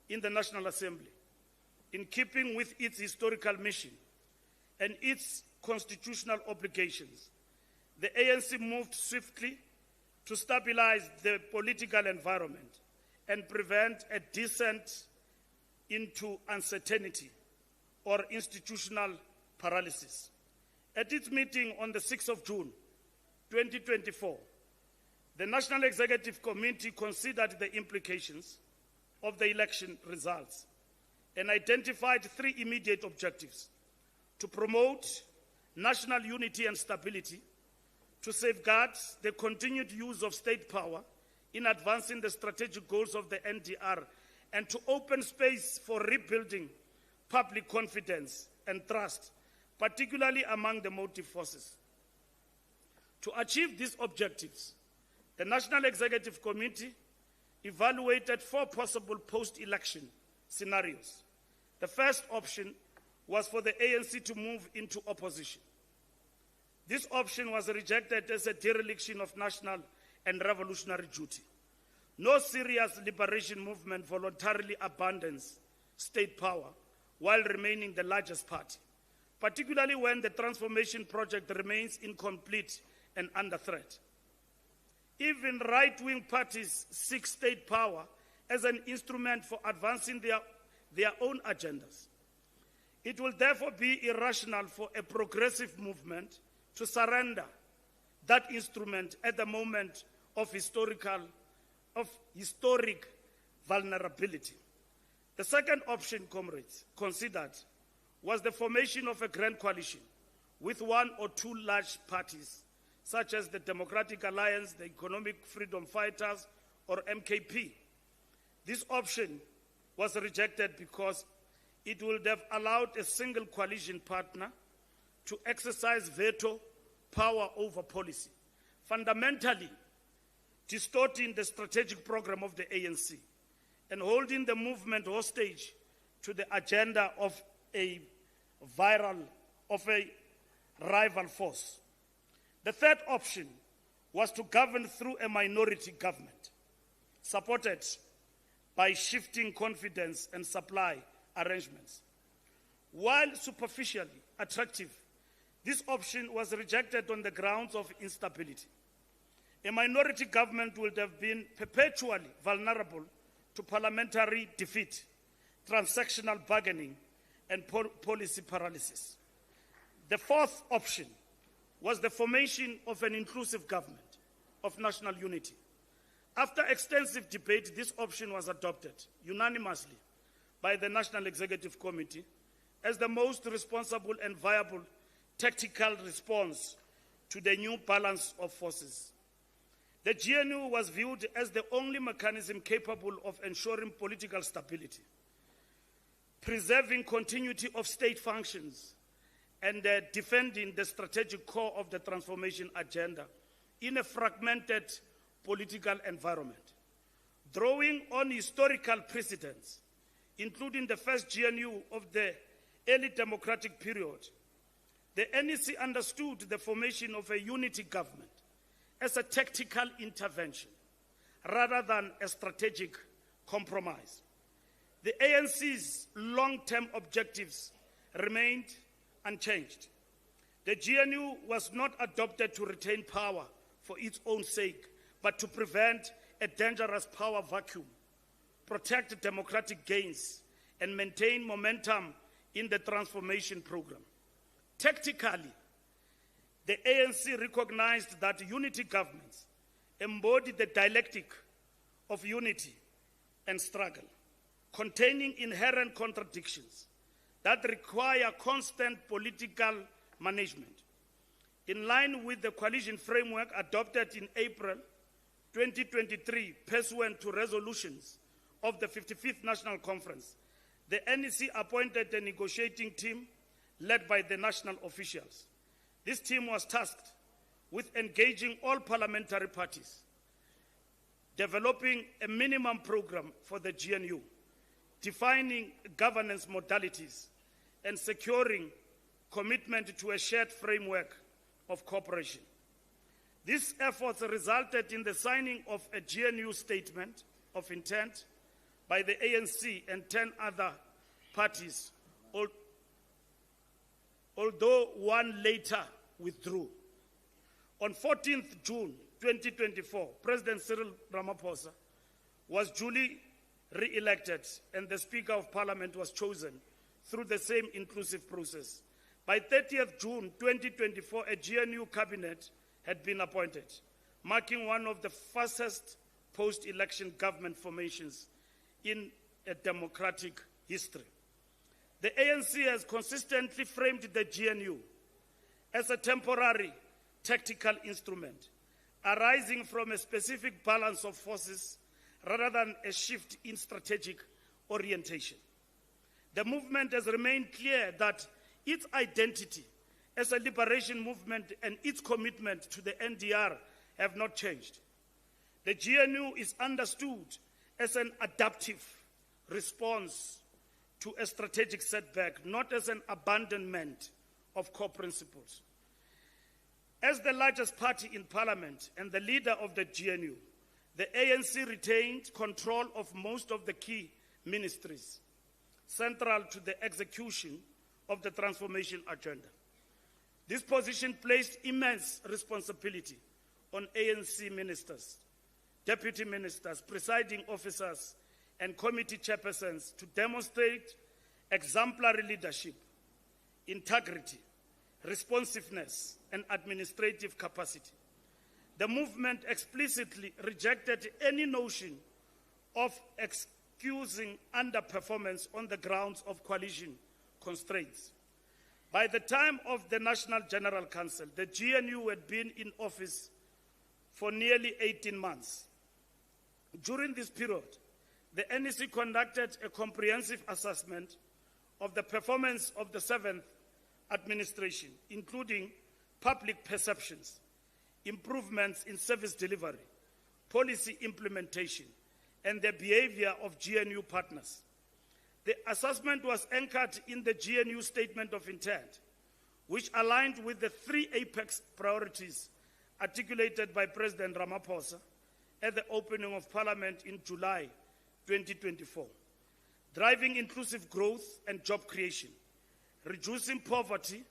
in the National Assembly, in keeping with its historical mission and its constitutional obligations. The ANC moved swiftly to stabilize the political environment and prevent a descent into uncertainty or institutional paralysis. At its meeting on the 6th of June, 2024, the National Executive Committee considered the implications of the election results and identified three immediate objectives: to promote national unity and stability, to safeguard the continued use of state power in advancing the strategic goals of the NDR, and to open space for rebuilding public confidence and trust, particularly among the motive forces. To achieve these objectives, the National Executive Committee evaluated four possible post-election scenarios. The first option was for the ANC to move into opposition. This option was rejected as a dereliction of national and revolutionary duty. No serious liberation movement voluntarily abandons state power while remaining the largest party, particularly when the transformation project remains incomplete and under threat. Even right-wing parties seek state power as an instrument for advancing their own agendas. It will therefore be irrational for a progressive movement to surrender that instrument at the moment of historic vulnerability. The second option, comrades, considered was the formation of a grand coalition with one or two large parties, such as the Democratic Alliance, the Economic Freedom Fighters, or MKP. This option was rejected because it would have allowed a single coalition partner to exercise veto power over policy, fundamentally distorting the strategic program of the ANC and holding the movement hostage to the agenda of a rival force. The third option was to govern through a minority government, supported by shifting confidence and supply arrangements. While superficially attractive, this option was rejected on the grounds of instability. A minority government would have been perpetually vulnerable to parliamentary defeat, transactional bargaining, and policy paralysis. The fourth option was the formation of an inclusive government of national unity. After extensive debate, this option was adopted unanimously by the National Executive Committee as the most responsible and viable tactical response to the new balance of forces. The GNU was viewed as the only mechanism capable of ensuring political stability, preserving continuity of state functions, and defending the strategic core of the transformation agenda in a fragmented political environment. Drawing on historical precedents, including the first GNU of the early democratic period, the NEC understood the formation of a unity government as a tactical intervention rather than a strategic compromise. The ANC's long-term objectives remained unchanged. The GNU was not adopted to retain power for its own sake, but to prevent a dangerous power vacuum, protect democratic gains, and maintain momentum in the transformation program. Tactically, the ANC recognized that unity governments embody the dialectic of unity and struggle, containing inherent contradictions that require constant political management. In line with the coalition framework adopted in April 2023, pursuant to resolutions of the 55th National Conference, the NEC appointed a negotiating team led by the national officials. This team was tasked with engaging all parliamentary parties, developing a minimum program for the GNU, defining governance modalities, and securing commitment to a shared framework of cooperation. These efforts resulted in the signing of a GNU statement of intent by the ANC and 10 other parties, although one later withdrew. On 14th June 2024, President Cyril Ramaphosa was duly re-elected and the Speaker of Parliament was chosen through the same inclusive process. By 30th June 2024, a GNU cabinet had been appointed, marking one of the fastest post-election government formations in a democratic history. The ANC has consistently framed the GNU as a temporary tactical instrument, arising from a specific balance of forces rather than a shift in strategic orientation. The movement has remained clear that its identity as a liberation movement and its commitment to the NDR have not changed. The GNU is understood as an adaptive response to a strategic setback, not as an abandonment of core principles. As the largest party in parliament and the leader of the GNU, the ANC retained control of most of the key ministries, central to the execution of the transformation agenda. This position placed immense responsibility on ANC ministers, deputy ministers, presiding officers, and committee chairpersons to demonstrate exemplary leadership, integrity, responsiveness, and administrative capacity. The movement explicitly rejected any notion of excusing underperformance on the grounds of coalition constraints. By the time of the National General Council, the GNU had been in office for nearly 18 months. During this period, the NEC conducted a comprehensive assessment of the performance of the 7th administration, including public perceptions, improvements in service delivery, policy implementation, and the behavior of GNU partners. The assessment was anchored in the GNU Statement of Intent, which aligned with the 3 apex priorities articulated by President Ramaphosa at the opening of Parliament in July 2024, driving inclusive growth and job creation, reducing poverty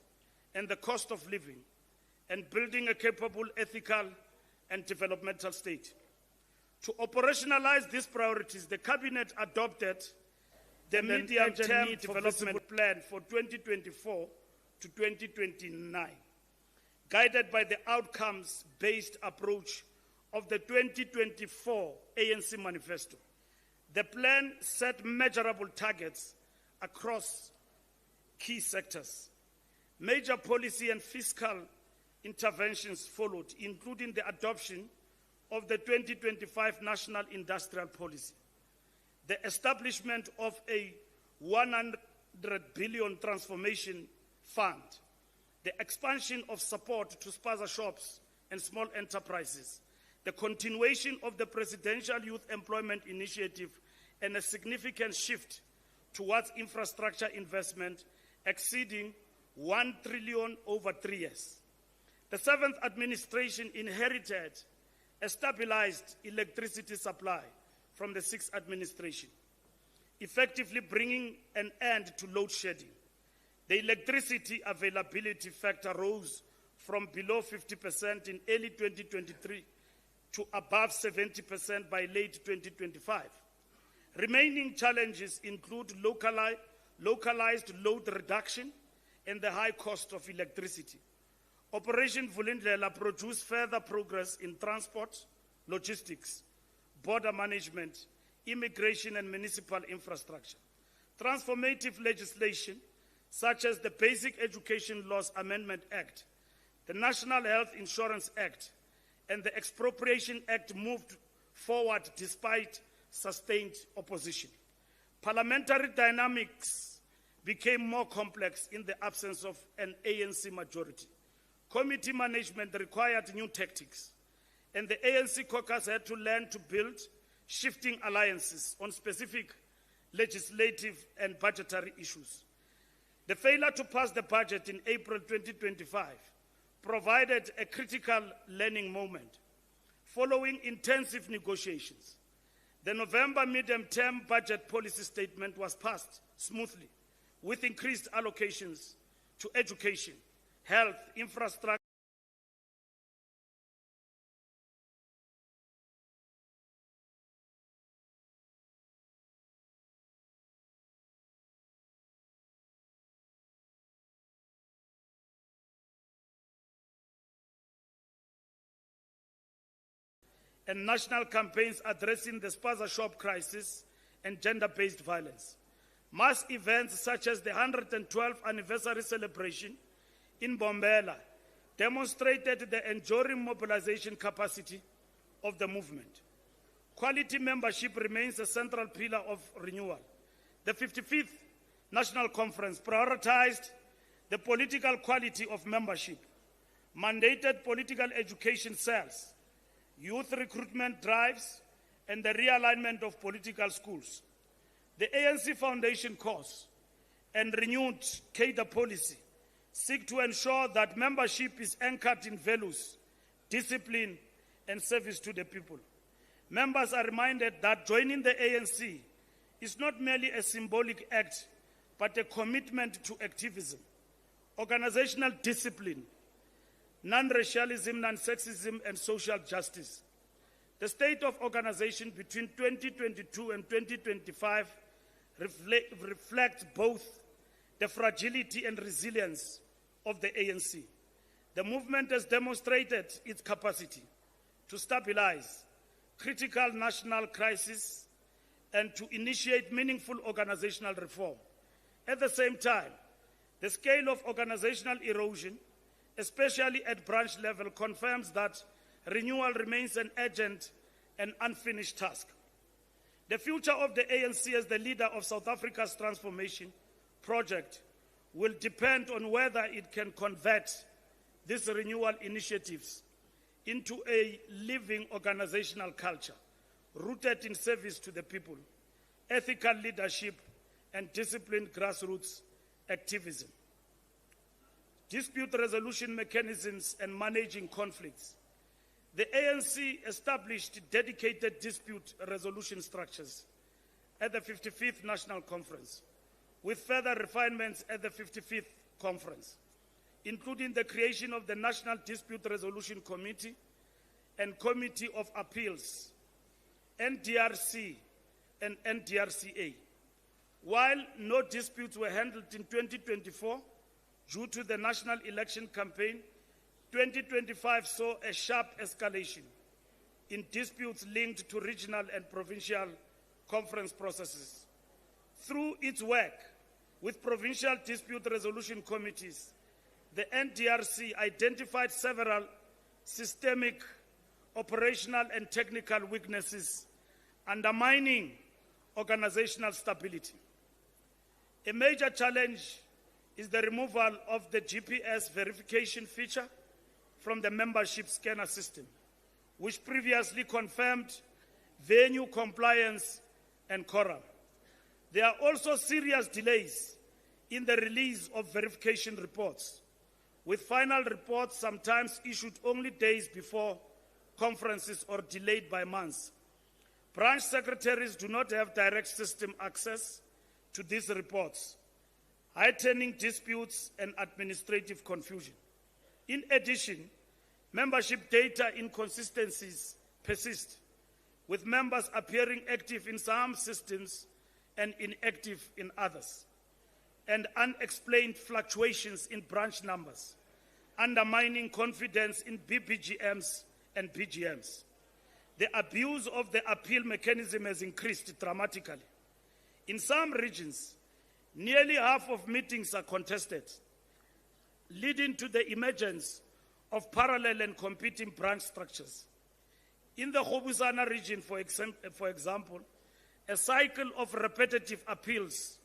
and the cost of living, and building a capable, ethical, and developmental state. To operationalize these priorities, the Cabinet adopted the medium-term development plan for 2024 to 2029, guided by the outcomes-based approach of the 2024 ANC manifesto. The plan set measurable targets across key sectors. Major policy and fiscal interventions followed, including the adoption of the 2025 National Industrial Policy, the establishment of a 100 billion transformation fund, the expansion of support to spaza shops and small enterprises, the continuation of the Presidential Youth Employment Initiative, and a significant shift towards infrastructure investment exceeding 1 trillion over 3 years. The 7th administration inherited a stabilized electricity supply from the 6th administration, effectively bringing an end to load shedding. The electricity availability factor rose from below 50% in early 2023 to above 70% by late 2025. Remaining challenges include localized load reduction and the high cost of electricity. Operation Vulindlela produced further progress in transport, logistics, border management, immigration, and municipal infrastructure. Transformative legislation, such as the Basic Education Laws Amendment Act, the National Health Insurance Act, and the Expropriation Act, moved forward despite sustained opposition. Parliamentary dynamics became more complex in the absence of an ANC majority. Committee management required new tactics, and the ANC caucus had to learn to build shifting alliances on specific legislative and budgetary issues. The failure to pass the budget in April 2025 provided a critical learning moment. Following intensive negotiations, the November medium-term budget policy statement was passed smoothly, with increased allocations to education, health, infrastructure, and national campaigns addressing the spaza shop crisis and gender-based violence. Mass events such as the 112th anniversary celebration in Bombela demonstrated the enduring mobilization capacity of the movement. Quality membership remains a central pillar of renewal. The 55th National Conference prioritized the political quality of membership, mandated political education cells, youth recruitment drives, and the realignment of political schools. The ANC Foundation course and renewed cadre policy seek to ensure that membership is anchored in values, discipline, and service to the people. Members are reminded that joining the ANC is not merely a symbolic act, but a commitment to activism, organizational discipline, non-racialism, non-sexism, and social justice. The state of organization between 2022 and 2025 reflects both the fragility and resilience of the ANC. The movement has demonstrated its capacity to stabilize critical national crises and to initiate meaningful organizational reform. At the same time, the scale of organizational erosion, especially at branch level, confirms that renewal remains an urgent and unfinished task. The future of the ANC as the leader of South Africa's transformation project will depend on whether it can convert these renewal initiatives into a living organizational culture, rooted in service to the people, ethical leadership, and disciplined grassroots activism. Dispute resolution mechanisms and managing conflicts. The ANC established dedicated dispute resolution structures at the 55th National Conference, with further refinements at the 55th Conference, including the creation of the National Dispute Resolution Committee and Committee of Appeals, NDRC and NDRCA. While no disputes were handled in 2024 due to the national election campaign, 2025 saw a sharp escalation in disputes linked to regional and provincial conference processes. Through its work with provincial dispute resolution committees, the NDRC identified several systemic, operational, and technical weaknesses undermining organizational stability. A major challenge is the removal of the GPS verification feature from the membership scanner system, which previously confirmed venue compliance and quorum. There are also serious delays in the release of verification reports, with final reports sometimes issued only days before conferences or delayed by months. Branch secretaries do not have direct system access to these reports, heightening disputes and administrative confusion. In addition, membership data inconsistencies persist, with members appearing active in some systems and inactive in others, and unexplained fluctuations in branch numbers, undermining confidence in BBGMs and BGMs. The abuse of the appeal mechanism has increased dramatically. In some regions, nearly half of meetings are contested, leading to the emergence of parallel and competing branch structures. In the Hobusana region, for example, a cycle of repetitive appeals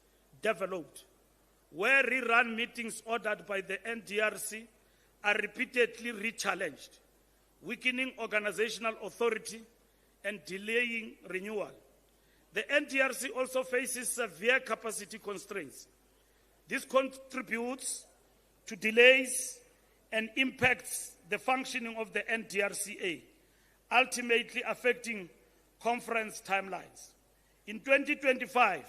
developed, where rerun meetings ordered by the NDRC are repeatedly re-challenged, weakening organizational authority and delaying renewal. The NDRC also faces severe capacity constraints. This contributes to delays and impacts the functioning of the NDRCA, ultimately affecting conference timelines. In 2025,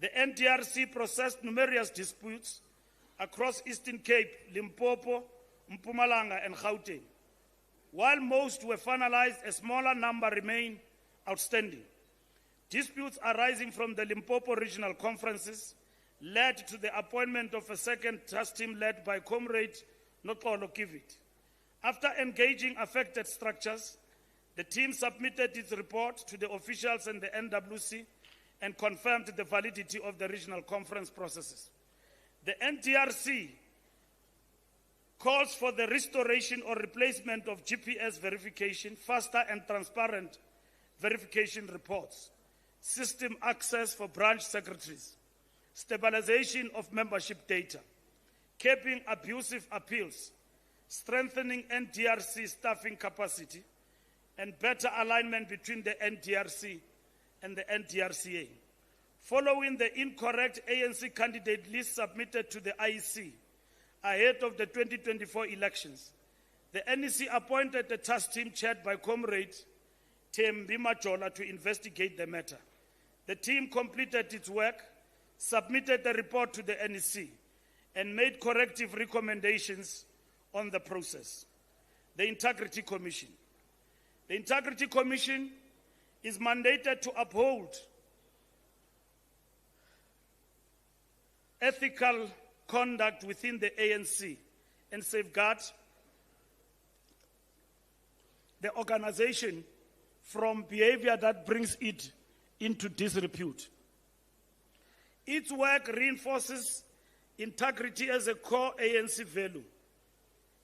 the NDRC processed numerous disputes across Eastern Cape, Limpopo, Mpumalanga, and Gauteng. While most were finalized, a smaller number remain outstanding. Disputes arising from the Limpopo regional conferences led to the appointment of a second task team led by Comrade Noxolo Kivit. After engaging affected structures, the team submitted its report to the officials and the NWC and confirmed the validity of the regional conference processes. The NDRC calls for the restoration or replacement of GPS verification, faster and transparent verification reports, system access for branch secretaries, stabilization of membership data, capping abusive appeals, strengthening NDRC staffing capacity, and better alignment between the NDRC and the NDRCA. Following the incorrect ANC candidate list submitted to the IEC ahead of the 2024 elections, the NEC appointed a task team chaired by Comrade Thembi Majola to investigate the matter. The team completed its work, submitted the report to the NEC, and made corrective recommendations on the process. The Integrity Commission. The Integrity Commission is mandated to uphold ethical conduct within the ANC and safeguard the organization from behavior that brings it into disrepute. Its work reinforces integrity as a core ANC value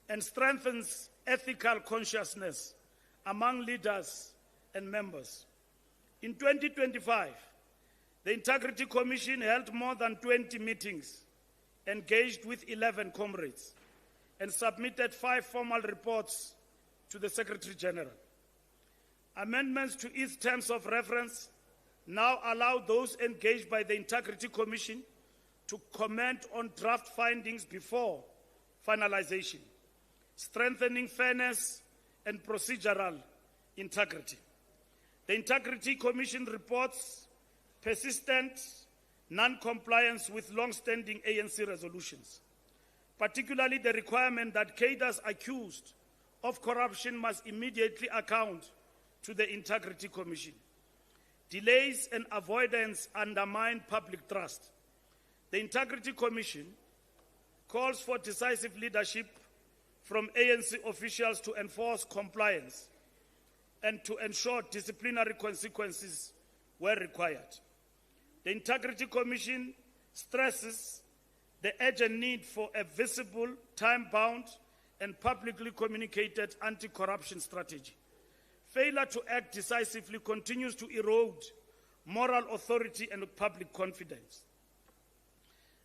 and strengthens ethical consciousness among leaders and members. In 2025, the Integrity Commission held more than 20 meetings, engaged with 11 comrades, and submitted 5 formal reports to the Secretary General. Amendments to its terms of reference now allow those engaged by the Integrity Commission to comment on draft findings before finalization, strengthening fairness and procedural integrity. The Integrity Commission reports persistent non-compliance with long-standing ANC resolutions, particularly the requirement that cadres accused of corruption must immediately account to the Integrity Commission. Delays and avoidance undermine public trust. The Integrity Commission calls for decisive leadership from ANC officials to enforce compliance and to ensure disciplinary consequences where required. The Integrity Commission stresses the urgent need for a visible, time-bound, and publicly communicated anti-corruption strategy. Failure to act decisively continues to erode moral authority and public confidence.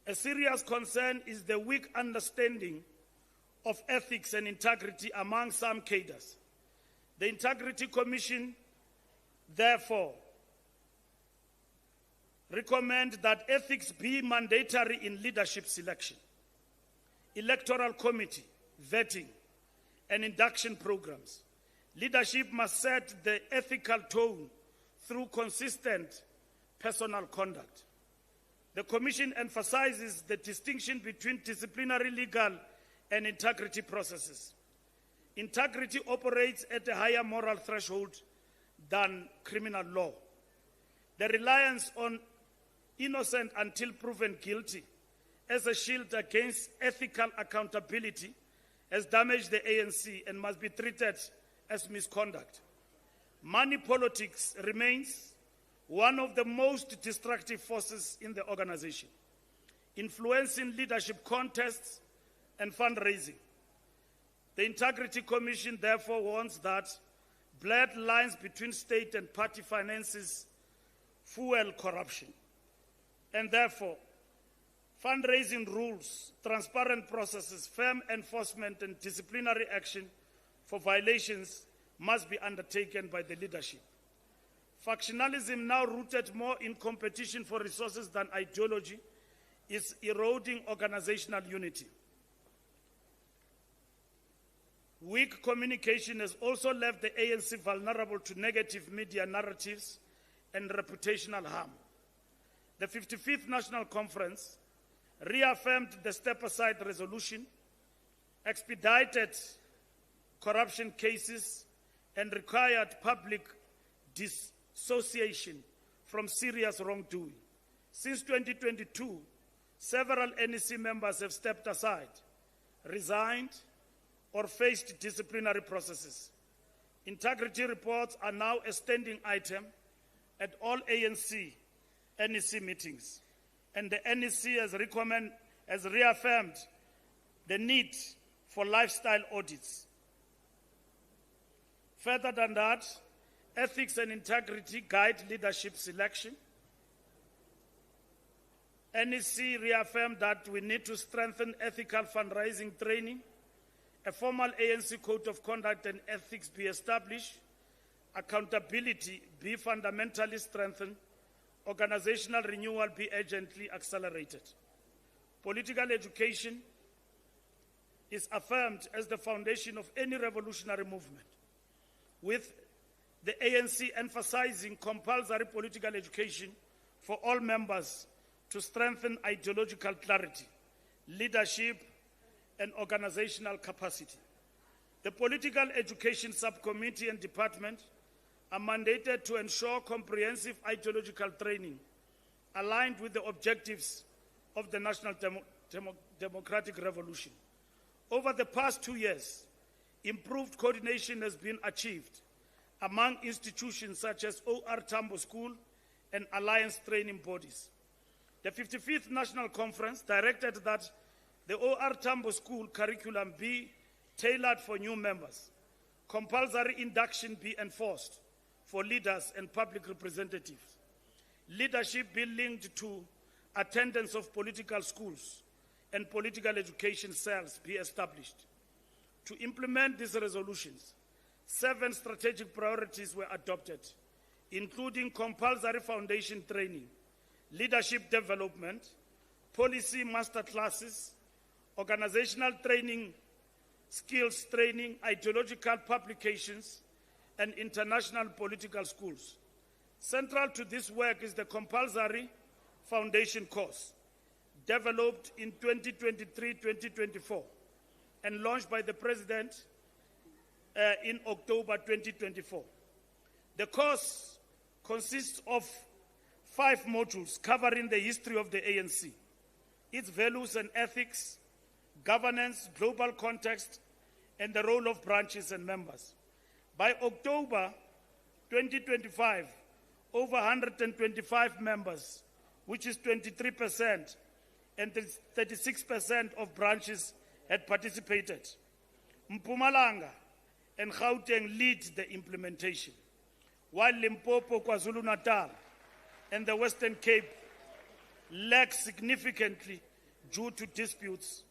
A serious concern is the weak understanding of ethics and integrity among some cadres. The Integrity Commission, therefore, recommends that ethics be mandatory in leadership selection, electoral committee, vetting, and induction programs. Leadership must set the ethical tone through consistent personal conduct. The Commission emphasizes the distinction between disciplinary, legal, and integrity processes. Integrity operates at a higher moral threshold than criminal law. The reliance on innocent until proven guilty as a shield against ethical accountability has damaged the ANC and must be treated as misconduct. Money politics remains one of the most destructive forces in the organization, influencing leadership contests and fundraising. The Integrity Commission therefore warns that blurred lines between state and party finances fuel corruption, and therefore fundraising rules, transparent processes, firm enforcement, and disciplinary action for violations must be undertaken by the leadership. Factionalism, now rooted more in competition for resources than ideology, is eroding organizational unity. Weak communication has also left the ANC vulnerable to negative media narratives and reputational harm. The 55th National Conference reaffirmed the step-aside resolution, expedited corruption cases, and required public dissociation from serious wrongdoing. Since 2022, several NEC members have stepped aside, resigned, or faced disciplinary processes. Integrity reports are now a standing item at all ANC NEC meetings, and the NEC has reaffirmed the need for lifestyle audits. Further than that, ethics and integrity guide leadership selection. NEC reaffirmed that we need to strengthen ethical fundraising training, a formal ANC code of conduct and ethics be established, accountability be fundamentally strengthened, organizational renewal be urgently accelerated. Political education is affirmed as the foundation of any revolutionary movement, with the ANC emphasizing compulsory political education for all members to strengthen ideological clarity, leadership, and organizational capacity. The Political Education Subcommittee and Department are mandated to ensure comprehensive ideological training aligned with the objectives of the National Democratic Revolution. Over the past 2 years, improved coordination has been achieved among institutions such as OR Tambo School and alliance training bodies. The 55th National Conference directed that the OR Tambo School curriculum be tailored for new members, compulsory induction be enforced for leaders and public representatives, leadership be linked to attendance of political schools, and political education cells be established. To implement these resolutions, 7 strategic priorities were adopted, including compulsory foundation training, leadership development, policy masterclasses, organizational training, skills training, ideological publications, and international political schools. Central to this work is the compulsory foundation course, developed in 2023-2024 and launched by the President in October 2024. The course consists of 5 modules covering the history of the ANC, its values and ethics, governance, global context, and the role of branches and members. By October 2025, over 125 members, which is 23%, and 36% of branches had participated. Mpumalanga and Gauteng lead the implementation, while Limpopo, KwaZulu-Natal, and the Western Cape lag significantly due to disputes,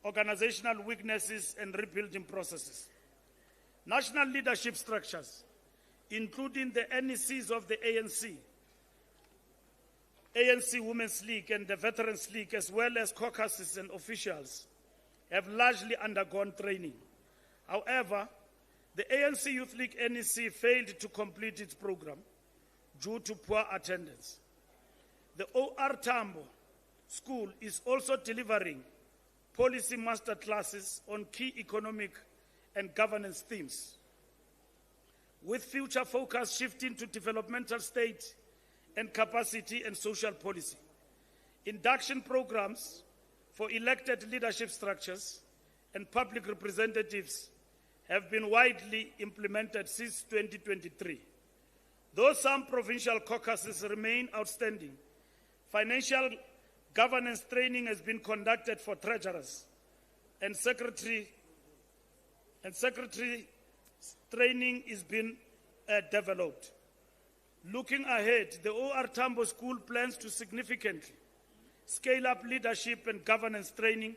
organizational weaknesses, and rebuilding processes. National leadership structures, including the NECs of the ANC, ANC Women's League, and the Veterans League, as well as caucuses and officials, have largely undergone training. However, the ANC Youth League NEC failed to complete its program due to poor attendance. The OR Tambo School is also delivering policy master classes on key economic and governance themes, with future focus shifting to developmental state and capacity and social policy. Induction programs for elected leadership structures and public representatives have been widely implemented since 2023. Though some provincial caucuses remain outstanding, financial governance training has been conducted for treasurers, and secretary training is being developed. Looking ahead, the OR Tambo School plans to significantly scale up leadership and governance training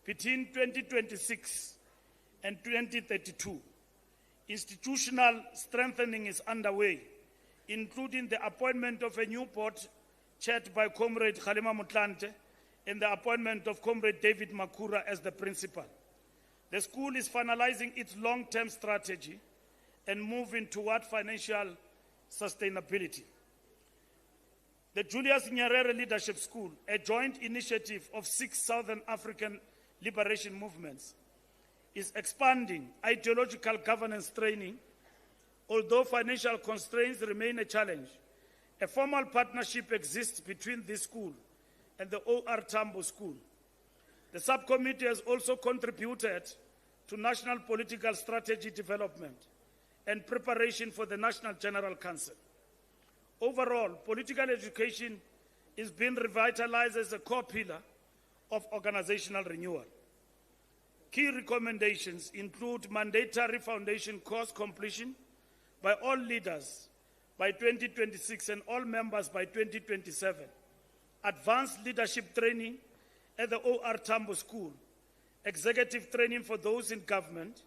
between 2026 and 2032. Institutional strengthening is underway, including the appointment of a new board chaired by Comrade Kgalema Motlanthe and the appointment of Comrade David Makura as the principal. The school is finalizing its long-term strategy and moving toward financial sustainability. The Julius Nyerere Leadership School, a joint initiative of 6 Southern African liberation movements, is expanding ideological governance training. Although financial constraints remain a challenge, a formal partnership exists between this school and the OR Tambo School. The subcommittee has also contributed to national political strategy development and preparation for the National General Council. Overall, political education is being revitalized as a core pillar of organizational renewal. Key recommendations include mandatory foundation course completion by all leaders by 2026 and all members by 2027, advanced leadership training at the OR Tambo School, executive training for those in government,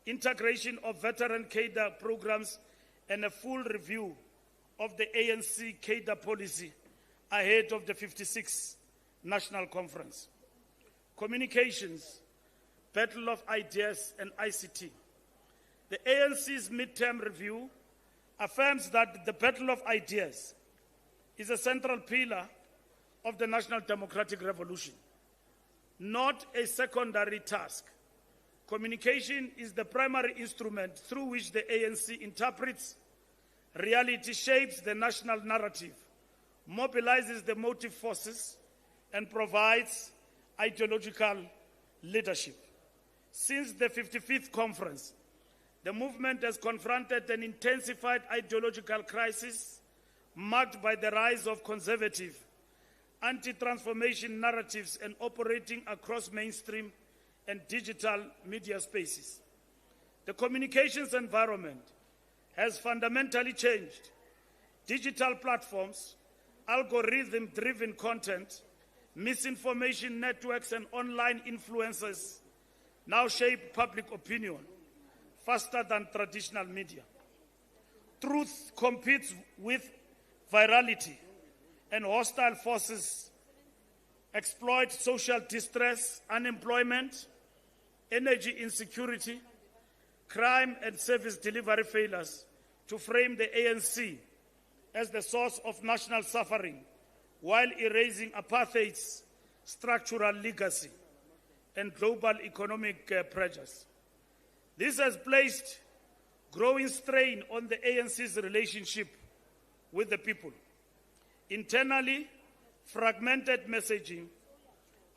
integration of veteran cadre programs, and a full review of the ANC cadre policy ahead of the 56th National Conference. Communications, Battle of Ideas, and ICT. The ANC's midterm review affirms that the Battle of Ideas is a central pillar of the National Democratic Revolution, not a secondary task. Communication is the primary instrument through which the ANC interprets reality, shapes the national narrative, mobilizes the motive forces, and provides ideological leadership. Since the 55th conference, the movement has confronted an intensified ideological crisis marked by the rise of conservative, anti-transformation narratives and operating across mainstream and digital media spaces. The communications environment has fundamentally changed. Digital platforms, algorithm-driven content, misinformation networks, and online influencers now shape public opinion, faster than traditional media. Truth competes with virality, and hostile forces exploit social distress, unemployment, energy insecurity, crime and service delivery failures to frame the ANC as the source of national suffering while erasing apartheid's structural legacy and global economic pressures. This has placed growing strain on the ANC's relationship with the people. Internally, fragmented messaging,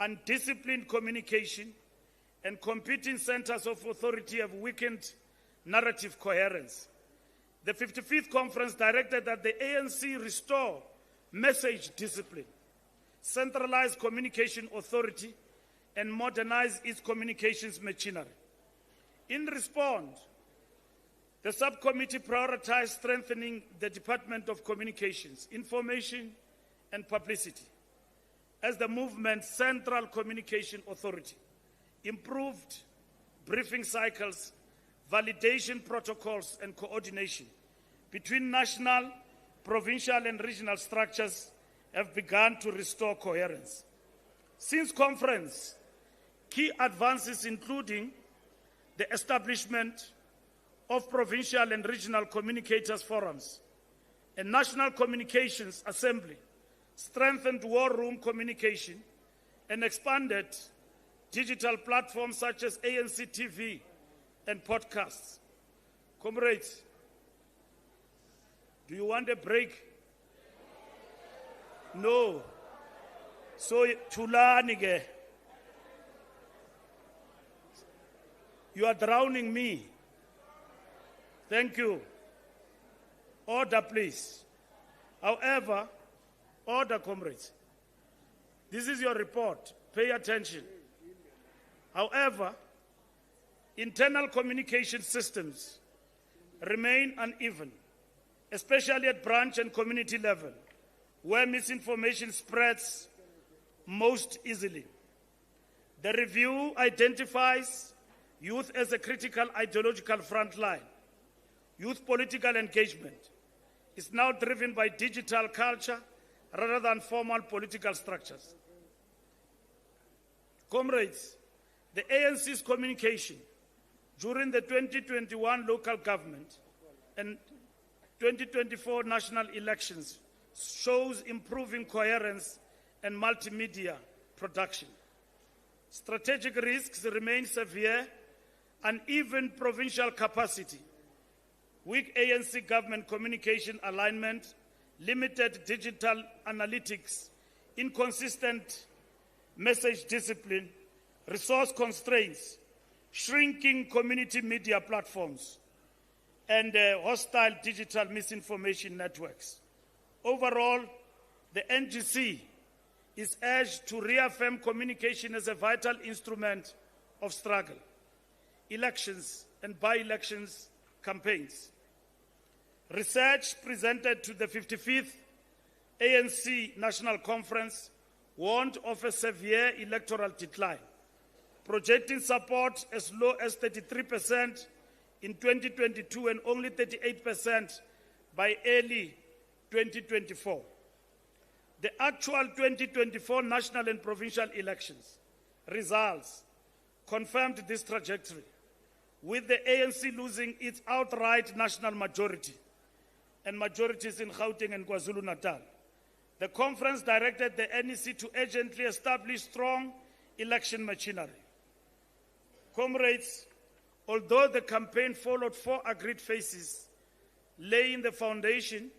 undisciplined communication, and competing centers of authority have weakened narrative coherence. The 55th conference directed that the ANC restore message discipline, centralize communication authority, and modernize its communications machinery. In response, the subcommittee prioritized strengthening the Department of Communications, Information and Publicity as the movement's central communication authority, improved briefing cycles, validation protocols, and coordination between national, provincial, and regional structures have begun to restore coherence. Since conference, key advances including the establishment of provincial and regional communicators forums, a national communications assembly, strengthened war room communication, and expanded digital platforms such as ANC TV and podcasts. Comrades, do you want a break? No. So, Chulanige, you are drowning me. Thank you. Order, please. However, order, comrades. This is your report. Pay attention. However, internal communication systems remain uneven, especially at branch and community level, where misinformation spreads most easily. The review identifies youth as a critical ideological frontline. Youth political engagement is now driven by digital culture rather than formal political structures. Comrades, the ANC's communication during the 2021 local government and 2024 national elections shows improving coherence and multimedia production. Strategic risks remain severe, uneven provincial capacity, weak ANC government communication alignment, limited digital analytics, inconsistent message discipline, resource constraints, shrinking community media platforms, and hostile digital misinformation networks. Overall, the NGC is urged to reaffirm communication as a vital instrument of struggle, elections and by-elections campaigns. Research presented to the 55th ANC National Conference warned of a severe electoral decline, projecting support as low as 33% in 2022 and only 38% by early 2024. The actual 2024 national and provincial elections results confirmed this trajectory, with the ANC losing its outright national majority and majorities in Gauteng and KwaZulu-Natal. The conference directed the NEC to urgently establish strong election machinery. Comrades, although the campaign followed 4 agreed phases, laying the foundation,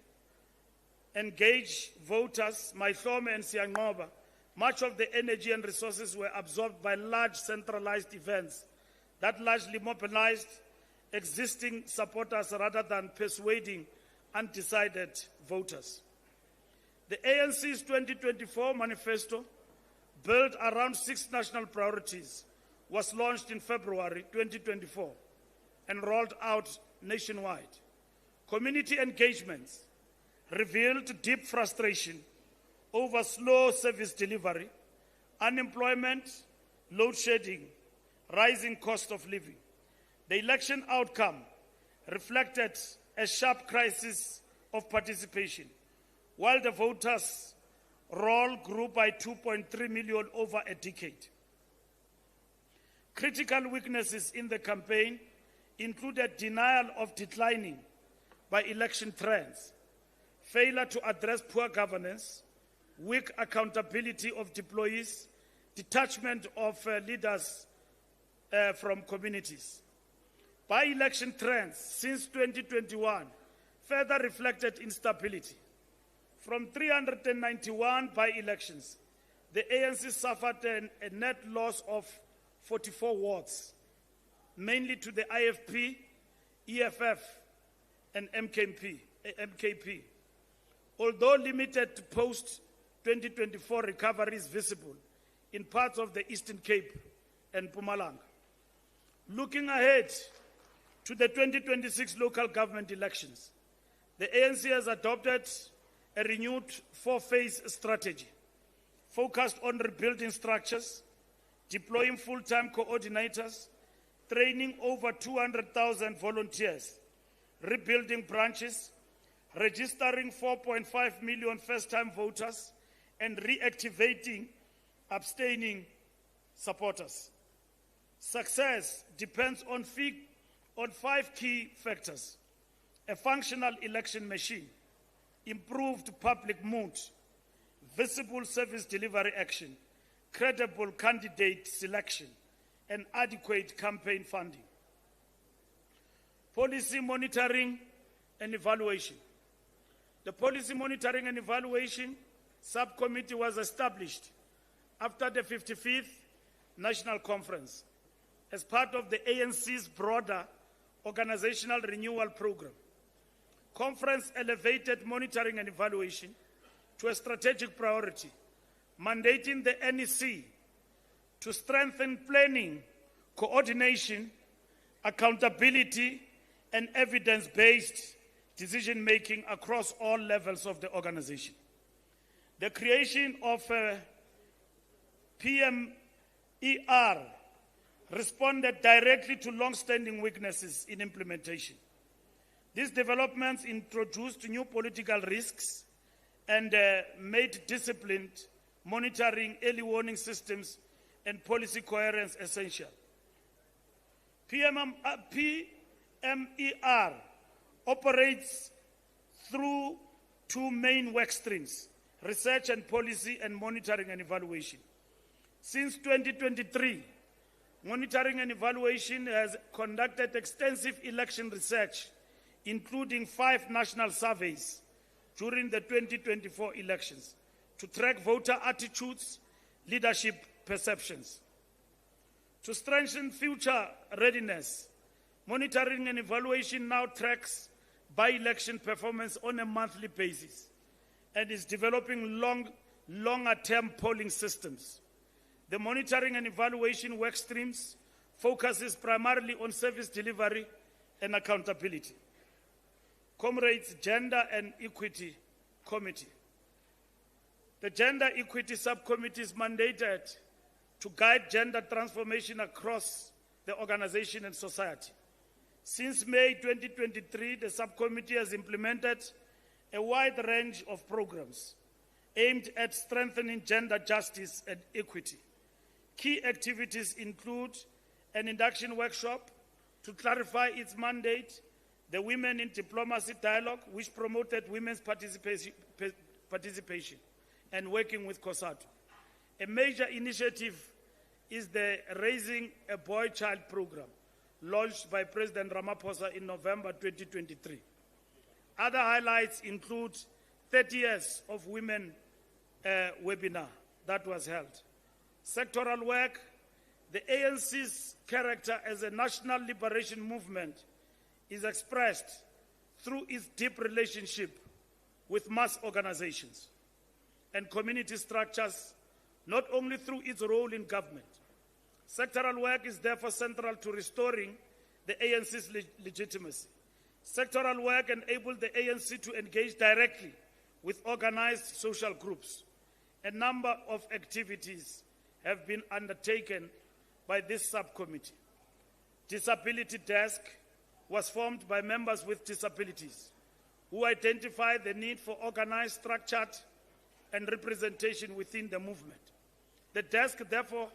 engage voters, Maihlome and Siyanqoba, much of the energy and resources were absorbed by large centralized events that largely mobilized existing supporters rather than persuading undecided voters. The ANC's 2024 manifesto, built around 6 national priorities, was launched in February 2024 and rolled out nationwide. Community engagements revealed deep frustration over slow service delivery, unemployment, load shedding, rising cost of living. The election outcome reflected a sharp crisis of participation, while the voters' roll grew by 2.3 million over a decade. Critical weaknesses in the campaign included denial of declining by election trends, failure to address poor governance, weak accountability of deployees, detachment of leaders from communities. By-election trends since 2021 further reflected instability. From 391 by-elections, the ANC suffered a net loss of 44 wards, mainly to the IFP, EFF, and MKP. Although limited post-2024 recovery is visible in parts of the Eastern Cape and Mpumalanga. Looking ahead to the 2026 local government elections, the ANC has adopted a renewed four-phase strategy focused on rebuilding structures, deploying full-time coordinators, training over 200,000 volunteers, rebuilding branches, registering 4.5 million first-time voters, and reactivating abstaining supporters. Success depends on 5 key factors: a functional election machine, improved public mood, visible service delivery action, credible candidate selection, and adequate campaign funding. Policy monitoring and evaluation. The Policy Monitoring and Evaluation Subcommittee was established after the 55th National Conference as part of the ANC's broader organizational renewal program. Conference elevated monitoring and evaluation to a strategic priority, mandating the NEC to strengthen planning, coordination, accountability, and evidence-based decision-making across all levels of the organization. The creation of PMER responded directly to long-standing weaknesses in implementation. These developments introduced new political risks and made disciplined monitoring, early warning systems, and policy coherence essential. PMER operates through two main work streams: research and policy, and monitoring and evaluation. Since 2023, monitoring and evaluation has conducted extensive election research, including 5 national surveys during the 2024 elections, to track voter attitudes, leadership perceptions. To strengthen future readiness, monitoring and evaluation now tracks by-election performance on a monthly basis and is developing longer-term polling systems. The monitoring and evaluation work streams focuses primarily on service delivery and accountability. Comrades, Gender and Equity Committee. The Gender Equity Subcommittee is mandated to guide gender transformation across the organization and society. Since May 2023, the subcommittee has implemented a wide range of programs aimed at strengthening gender justice and equity. Key activities include an induction workshop to clarify its mandate, the Women in Diplomacy Dialogue, which promoted women's participation and working with COSATU. A major initiative is the Raising a Boy-Child program, launched by President Ramaphosa in November 2023. Other highlights include 30 years of women webinar that was held. Sectoral work. The ANC's character as a national liberation movement is expressed through its deep relationship with mass organizations and community structures, not only through its role in government. Sectoral work is therefore central to restoring the ANC's legitimacy. Sectoral work enabled the ANC to engage directly with organized social groups. A number of activities have been undertaken by this subcommittee. Disability Desk was formed by members with disabilities who identified the need for organized, structured, and representation within the movement. The desk therefore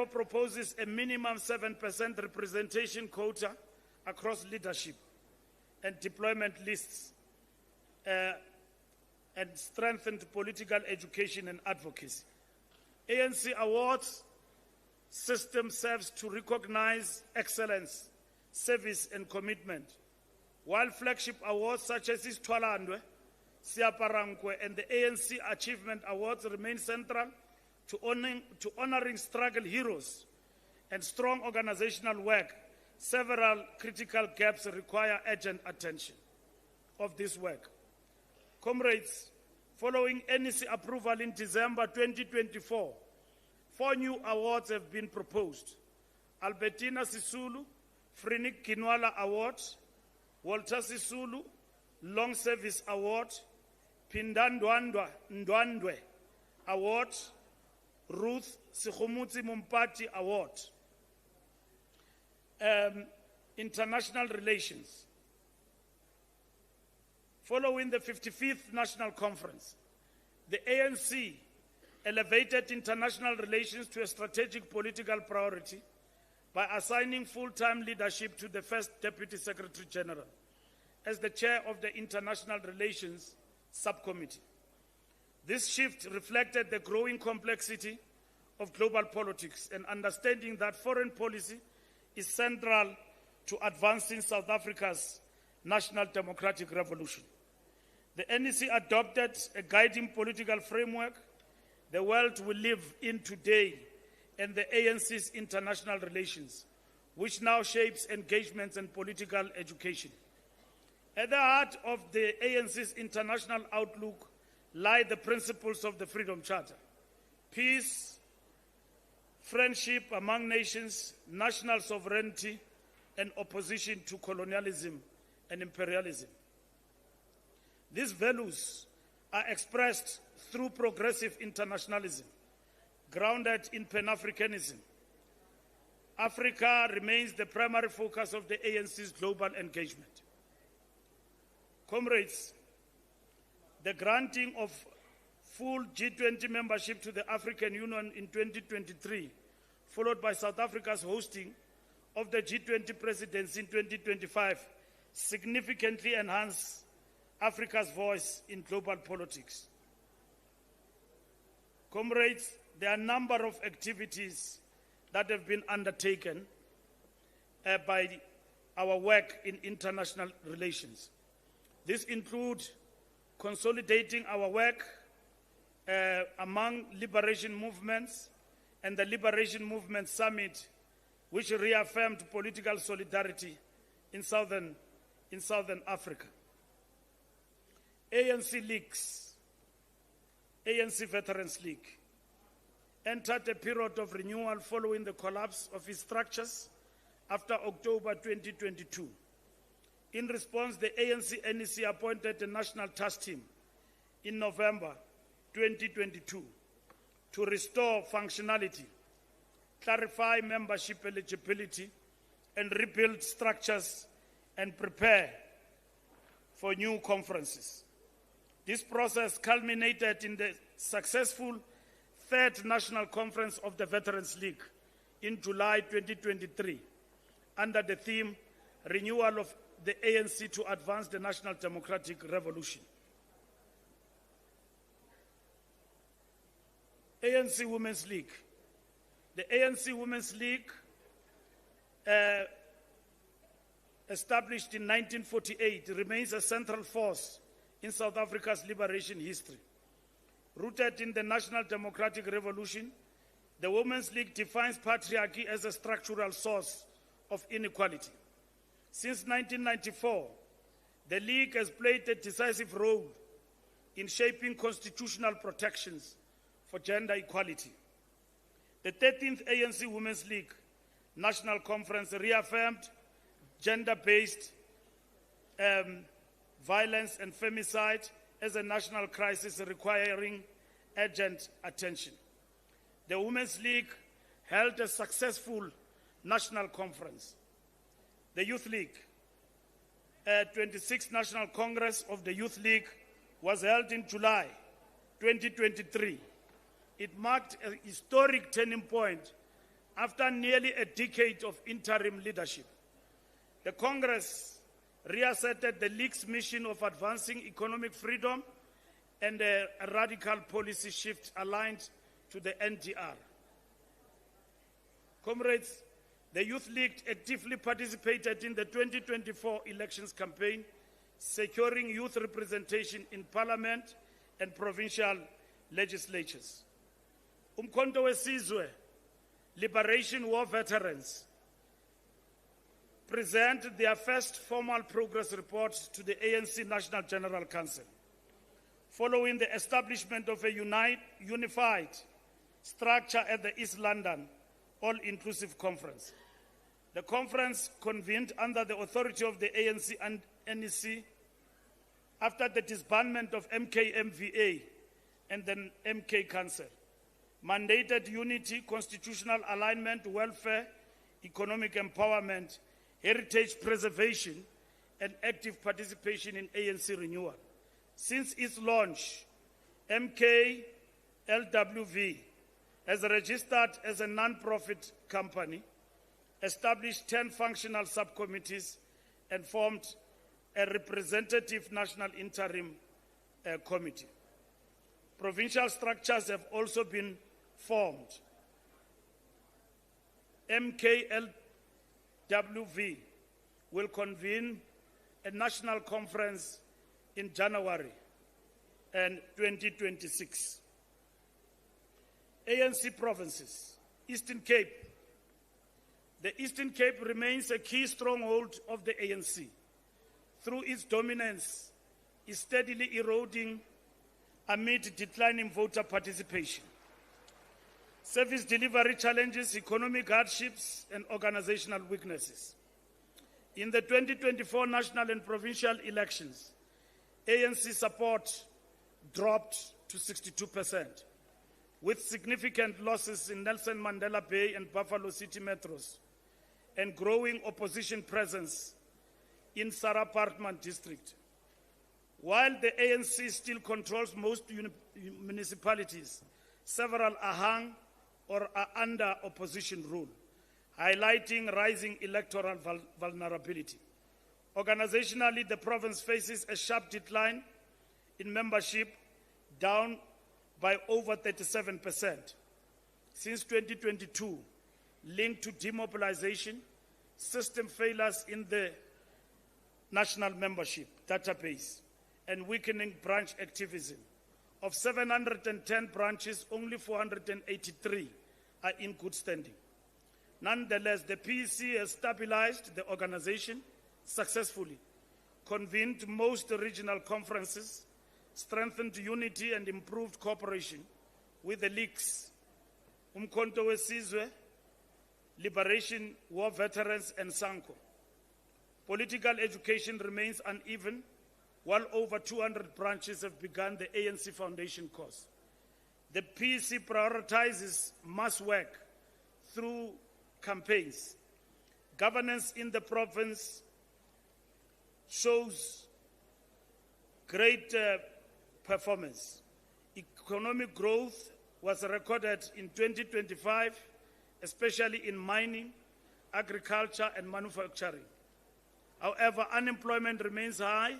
proposes a minimum 7% representation quota across leadership and deployment lists, and strengthened political education and advocacy. ANC Awards system serves to recognize excellence, service, and commitment, while flagship awards such as Isitwalandwe, Siaparankwe, and the ANC Achievement Awards remain central to honoring struggle heroes and strong organizational work. Several critical gaps require urgent attention of this work. Comrades, following NEC approval in December 2024, 4 new awards have been proposed. Albertina Sisulu, Frinik Kinwala Award, Walter Sisulu, Long Service Award, Pindandwandwa Ndwandwe Award, Ruth Sikhumutsi Mumpati Award. International relations. Following the 55th National Conference, the ANC elevated international relations to a strategic political priority by assigning full-time leadership to the first Deputy Secretary General as the chair of the International Relations Subcommittee. This shift reflected the growing complexity of global politics and understanding that foreign policy is central to advancing South Africa's national democratic revolution. The NEC adopted a guiding political framework, the world we live in today, and the ANC's international relations, which now shapes engagements and political education. At the heart of the ANC's international outlook lie the principles of the Freedom Charter: peace, friendship among nations, national sovereignty, and opposition to colonialism and imperialism. These values are expressed through progressive internationalism, grounded in Pan-Africanism. Africa remains the primary focus of the ANC's global engagement. Comrades, the granting of full G20 membership to the African Union in 2023, followed by South Africa's hosting of the G20 presidency in 2025, significantly enhance Africa's voice in global politics. Comrades, there are a number of activities that have been undertaken by our work in international relations. These include consolidating our work among liberation movements and the Liberation Movement Summit, which reaffirmed political solidarity in Southern Africa. ANC Leagues, ANC Veterans League, entered a period of renewal following the collapse of its structures after October 2022. In response, the ANC-NEC appointed a national task team in November 2022 to restore functionality, clarify membership eligibility, and rebuild structures and prepare for new conferences. This process culminated in the successful third National Conference of the Veterans League in July 2023 under the theme Renewal of the ANC to Advance the National Democratic Revolution. ANC Women's League. The ANC Women's League, established in 1948, remains a central force in South Africa's liberation history. Rooted in the National Democratic Revolution, the Women's League defines patriarchy as a structural source of inequality. Since 1994, the League has played a decisive role in shaping constitutional protections for gender equality. The 13th ANC Women's League National Conference reaffirmed gender-based violence and femicide as a national crisis requiring urgent attention. The Women's League held a successful National Conference. The Youth League. 26th National Congress of the Youth League was held in July 2023. It marked a historic turning point after nearly a decade of interim leadership. The Congress reasserted the League's mission of advancing economic freedom and a radical policy shift aligned to the NDR. Comrades, the Youth League actively participated in the 2024 elections campaign, securing youth representation in parliament and provincial legislatures. Umkhonto weSizwe Liberation War veterans present their first formal progress report to the ANC National General Council, following the establishment of a unified structure at the East London All-Inclusive Conference. The conference convened under the authority of the ANC and NEC after the disbandment of MKMVA and the MK Council, mandated unity, constitutional alignment, welfare, economic empowerment, heritage preservation, and active participation in ANC renewal. Since its launch, MKLWV has registered as a non-profit company, established 10 functional subcommittees, and formed a representative national interim committee. Provincial structures have also been formed. MKLWV will convene a national conference in January 2026. ANC provinces, Eastern Cape. The Eastern Cape remains a key stronghold of the ANC. Through its dominance, is steadily eroding amid declining voter participation, service delivery challenges, economic hardships, and organizational weaknesses. In the 2024 national and provincial elections, ANC support dropped to 62%, with significant losses in Nelson Mandela Bay and Buffalo City metros, and growing opposition presence in Sarah Parkman district. While the ANC still controls most municipalities, several are hung or are under opposition rule, highlighting rising electoral vulnerability. Organizationally, the province faces a sharp decline in membership, down by over 37% since 2022, linked to demobilization, system failures in the national membership database, and weakening branch activism. Of 710 branches, only 483 are in good standing. Nonetheless, the PEC has stabilized the organization successfully, convened most regional conferences, strengthened unity and improved cooperation with the leagues, Umkhonto weSizwe, Liberation War veterans, and Sanko. Political education remains uneven, while over 200 branches have begun the ANC Foundation course. The PEC prioritizes mass work through campaigns. Governance in the province shows great performance. Economic growth was recorded in 2025, especially in mining, agriculture, and manufacturing. However, unemployment remains high,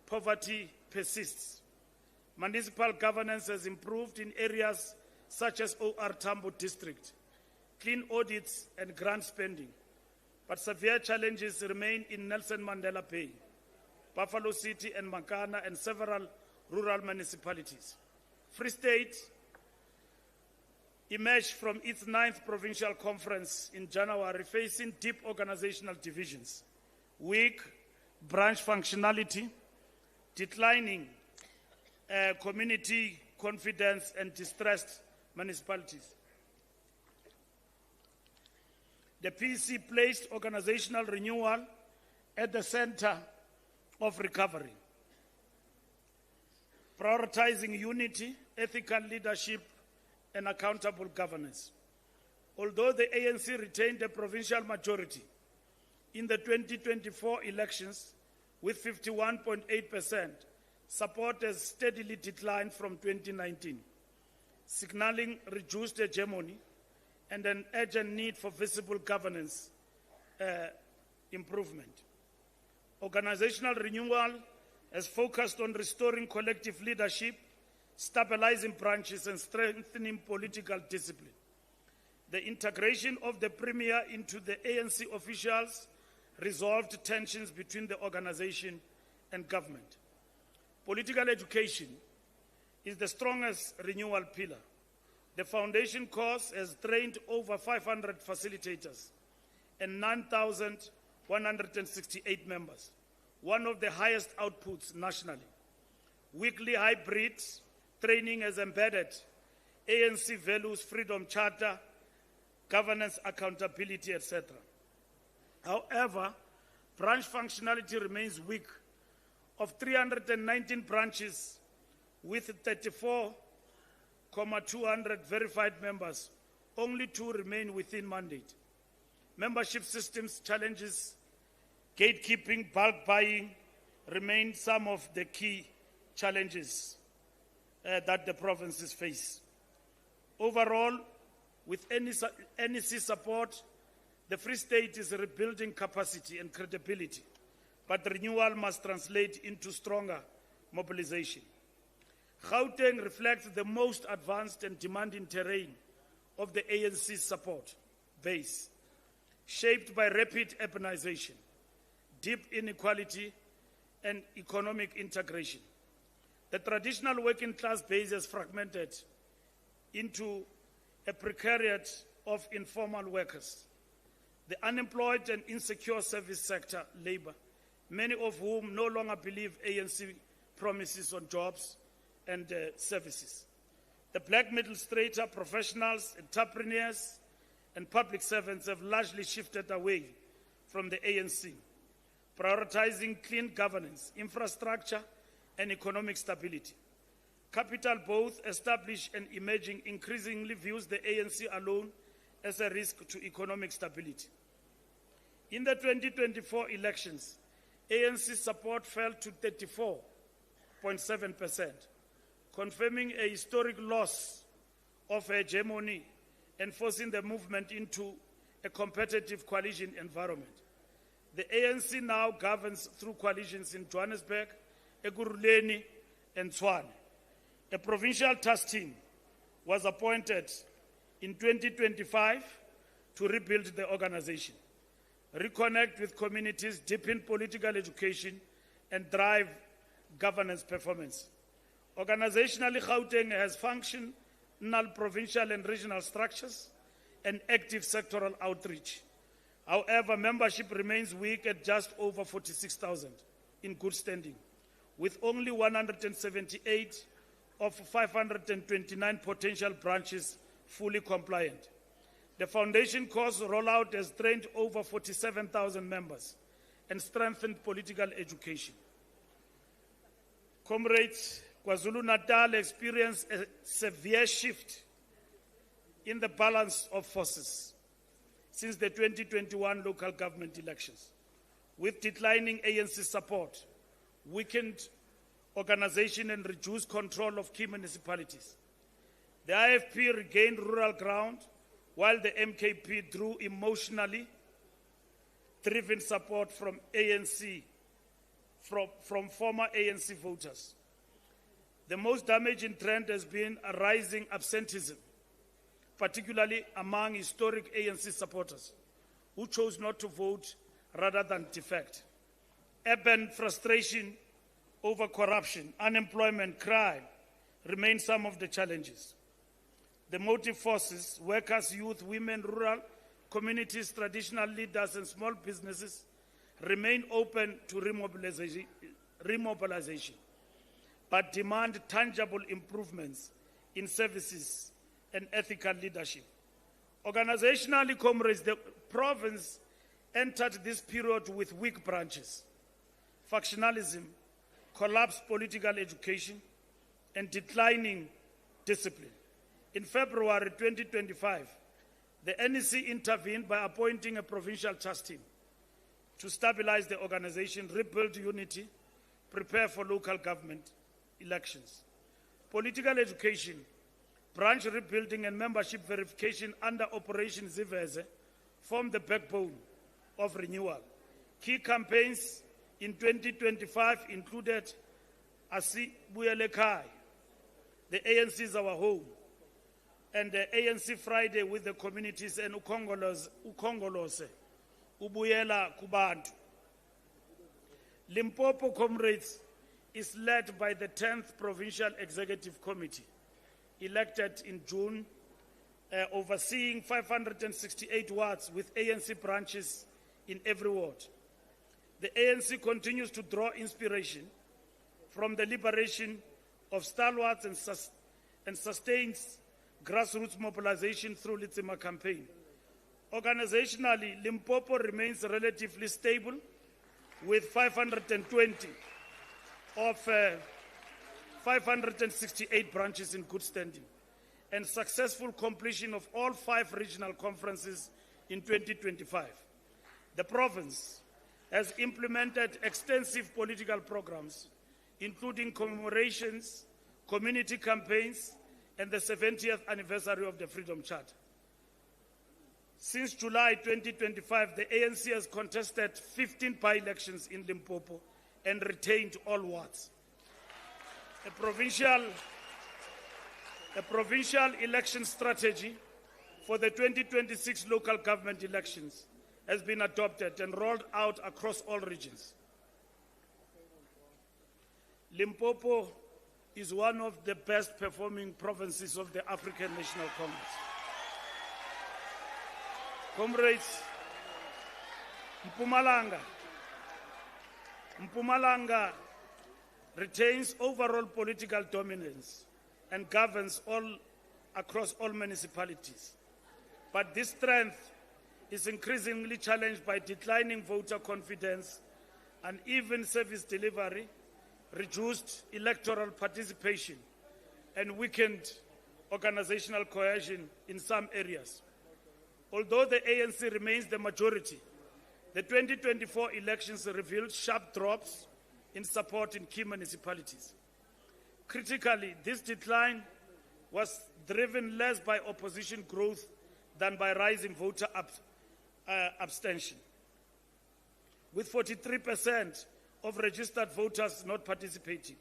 poverty persists. Municipal governance has improved in areas such as OR Tambo district, clean audits and grant spending, but severe challenges remain in Nelson Mandela Bay, Buffalo City and Makana, and several rural municipalities. Free State emerged from its 9th provincial conference in January, facing deep organizational divisions, weak branch functionality, declining community confidence, and distressed municipalities. The PEC placed organizational renewal at the center of recovery, prioritizing unity, ethical leadership, and accountable governance. Although the ANC retained a provincial majority in the 2024 elections with 51.8%, support has steadily declined from 2019, signaling reduced hegemony and an urgent need for visible governance improvement. Organizational renewal has focused on restoring collective leadership, stabilizing branches, and strengthening political discipline. The integration of the Premier into the ANC officials resolved tensions between the organization and government. Political education is the strongest renewal pillar. The foundation course has trained over 500 facilitators and 9,168 members, one of the highest outputs nationally. Weekly hybrid training has embedded ANC values, freedom charter, governance, accountability, etc. However, branch functionality remains weak. Of 319 branches with 34,200 verified members, only 2 remain within mandate. Membership systems challenges, gatekeeping, bulk buying remain some of the key challenges that the provinces face. Overall, with NEC support, the Free State is rebuilding capacity and credibility, but renewal must translate into stronger mobilization. Gauteng reflects the most advanced and demanding terrain of the ANC support base, shaped by rapid urbanization, deep inequality, and economic integration. The traditional working class base has fragmented into a precariat of informal workers, the unemployed and insecure service sector labor, many of whom no longer believe ANC promises on jobs and services. The black middle strata, professionals, entrepreneurs, and public servants have largely shifted away from the ANC, prioritizing clean governance, infrastructure, and economic stability. Capital, both established and emerging, increasingly views the ANC alone as a risk to economic stability. In the 2024 elections, ANC support fell to 34.7%, confirming a historic loss of hegemony and forcing the movement into a competitive coalition environment. The ANC now governs through coalitions in Johannesburg, Ekurhuleni, and Tshwane. A provincial task team was appointed in 2025 to rebuild the organization, reconnect with communities, deepen political education, and drive governance performance. Organizationally, Gauteng has functional provincial and regional structures and active sectoral outreach. However, membership remains weak at just over 46,000 in good standing, with only 178 of 529 potential branches fully compliant. The foundation course rollout has trained over 47,000 members and strengthened political education. Comrades, KwaZulu-Natal experienced a severe shift in the balance of forces since the 2021 local government elections, with declining ANC support, weakened organization, and reduced control of key municipalities. The IFP regained rural ground, while the MKP drew emotionally driven support from former ANC voters. The most damaging trend has been a rising absenteeism, particularly among historic ANC supporters who chose not to vote rather than defect. Urban frustration over corruption, unemployment, crime remain some of the challenges. The motive forces, workers, youth, women, rural communities, traditional leaders, and small businesses remain open to remobilization, but demand tangible improvements in services and ethical leadership. Organizationally, comrades, the province entered this period with weak branches, factionalism, collapsed political education, and declining discipline. In February 2025, The NEC intervened by appointing a provincial task team to stabilize the organization, rebuild unity, prepare for local government elections. Political education, branch rebuilding and membership verification under Operation Ziveze form the backbone of renewal. Key campaigns in 2025 included Asibuyele Kai, the ANC is our home, and the ANC Friday with the communities and Ukongolose, Ubuyela Kubantu. Limpopo Comrades is led by the 10th Provincial Executive Committee, elected in June, overseeing 568 wards with ANC branches in every ward. The ANC continues to draw inspiration from the liberation of stalwarts and sustains grassroots mobilization through Litsima campaign. Organizationally, Limpopo remains relatively stable with 520 of 568 branches in good standing and successful completion of all 5 regional conferences in 2025. The province has implemented extensive political programs, including commemorations, community campaigns, and the 70th anniversary of the Freedom Charter. Since July 2025, the ANC has contested 15 by-elections in Limpopo and retained all wards. A provincial election strategy for the 2026 local government elections has been adopted and rolled out across all regions. Limpopo is one of the best performing provinces of the African National Congress. Comrades, Mpumalanga retains overall political dominance and governs across all municipalities. But this strength is increasingly challenged by declining voter confidence, uneven service delivery, reduced electoral participation, and weakened organizational cohesion in some areas. Although the ANC remains the majority, the 2024 elections revealed sharp drops in support in key municipalities. Critically, this decline was driven less by opposition growth than by rising voter abstention, with 43% of registered voters not participating.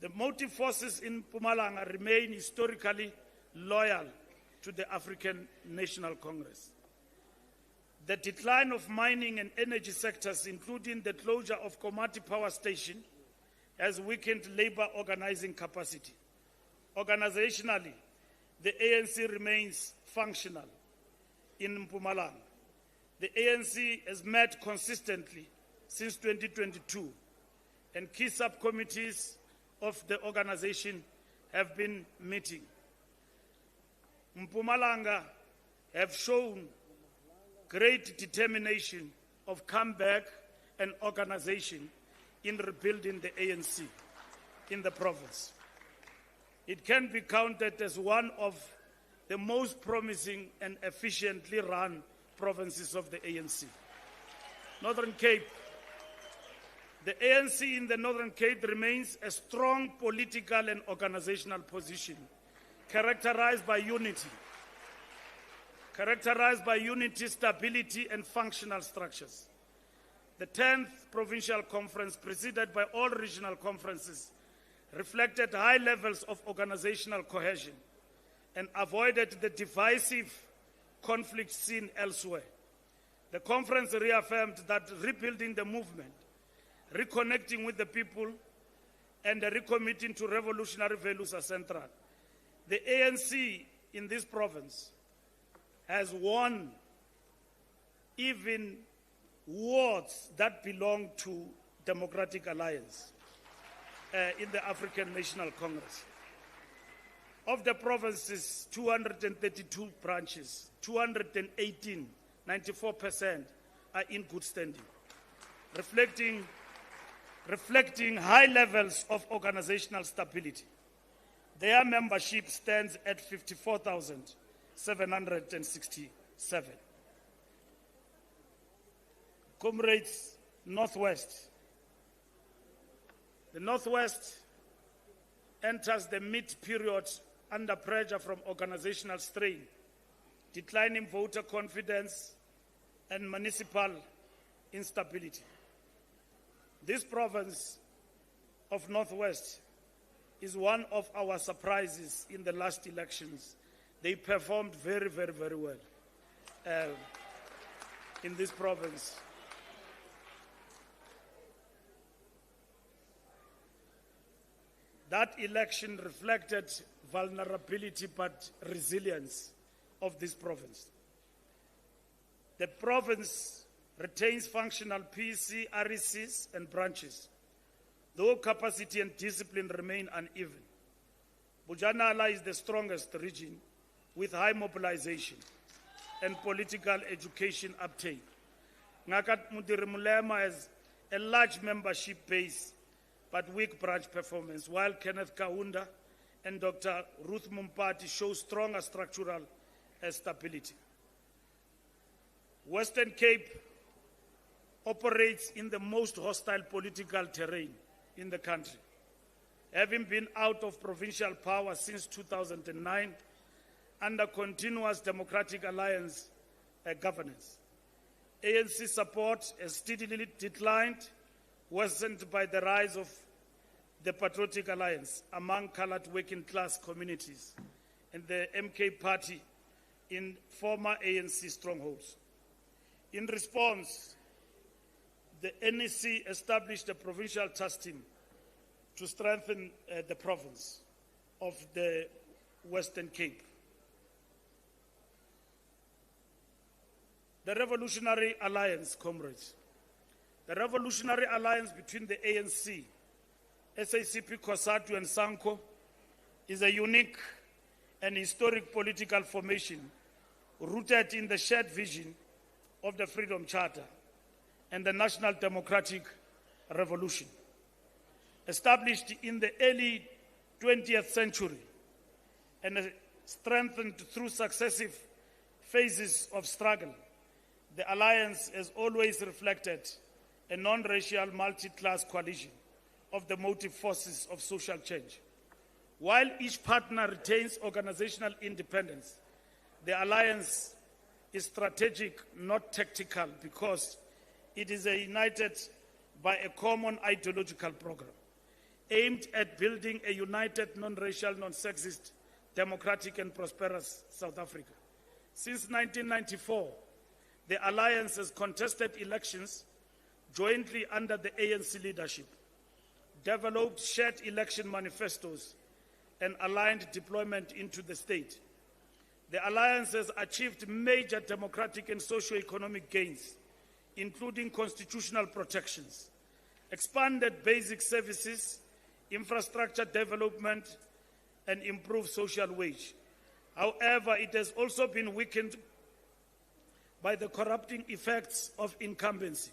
The motive forces in Mpumalanga remain historically loyal to the African National Congress. The decline of mining and energy sectors, including the closure of Komati Power Station, has weakened labor organizing capacity. Organizationally, the ANC remains functional in Mpumalanga. The ANC has met consistently since 2022, and key subcommittees of the organization have been meeting. Mpumalanga have shown great determination of comeback and organization in rebuilding the ANC in the province. It can be counted as one of the most promising and efficiently run provinces of the ANC. Northern Cape. The ANC in the Northern Cape remains a strong political and organizational position, characterized by unity, stability, and functional structures. The 10th Provincial Conference, presided by all regional conferences, reflected high levels of organizational cohesion and avoided the divisive conflict seen elsewhere. The conference reaffirmed that rebuilding the movement, reconnecting with the people, and recommitting to revolutionary values are central. The ANC in this province has won even wards that belong to Democratic Alliance in the African National Congress. Of the province's 232 branches, 218, 94%, are in good standing, reflecting high levels of organizational stability. Their membership stands at 54,000, 767. Comrades, Northwest. The Northwest enters the mid-period under pressure from organizational strain, declining voter confidence, and municipal instability. This province of Northwest is one of our surprises in the last elections. They performed very, very, very well in this province. That election reflected vulnerability but resilience of this province. The province retains functional PC, RECs, and branches, though capacity and discipline remain uneven. Bujanala is the strongest region with high mobilization and political education uptake. Ngakat Mudirimulema has a large membership base but weak branch performance, while Kenneth Kaunda and Dr. Ruth Mumpati show stronger structural stability. Western Cape operates in the most hostile political terrain in the country, having been out of provincial power since 2009 under continuous Democratic Alliance governance. ANC support has steadily declined, worsened by the rise of the Patriotic Alliance among colored working class communities and the MK party in former ANC strongholds. In response, the NEC established a provincial task team to strengthen the province of the Western Cape. The Revolutionary Alliance, comrades. The Revolutionary Alliance between the ANC, SACP, COSATU, and SANCO is a unique and historic political formation rooted in the shared vision of the Freedom Charter and the National Democratic Revolution. Established in the early 20th century and strengthened through successive phases of struggle, the alliance has always reflected a non-racial multi-class coalition of the motive forces of social change. While each partner retains organizational independence, the alliance is strategic, not tactical, because it is united by a common ideological program aimed at building a united, non-racial, non-sexist, democratic and prosperous South Africa. Since 1994, the alliance has contested elections jointly under the ANC leadership, developed shared election manifestos, and aligned deployment into the state. The alliance has achieved major democratic and socio-economic gains, including constitutional protections, expanded basic services, infrastructure development, and improved social wage. However, it has also been weakened by the corrupting effects of incumbency,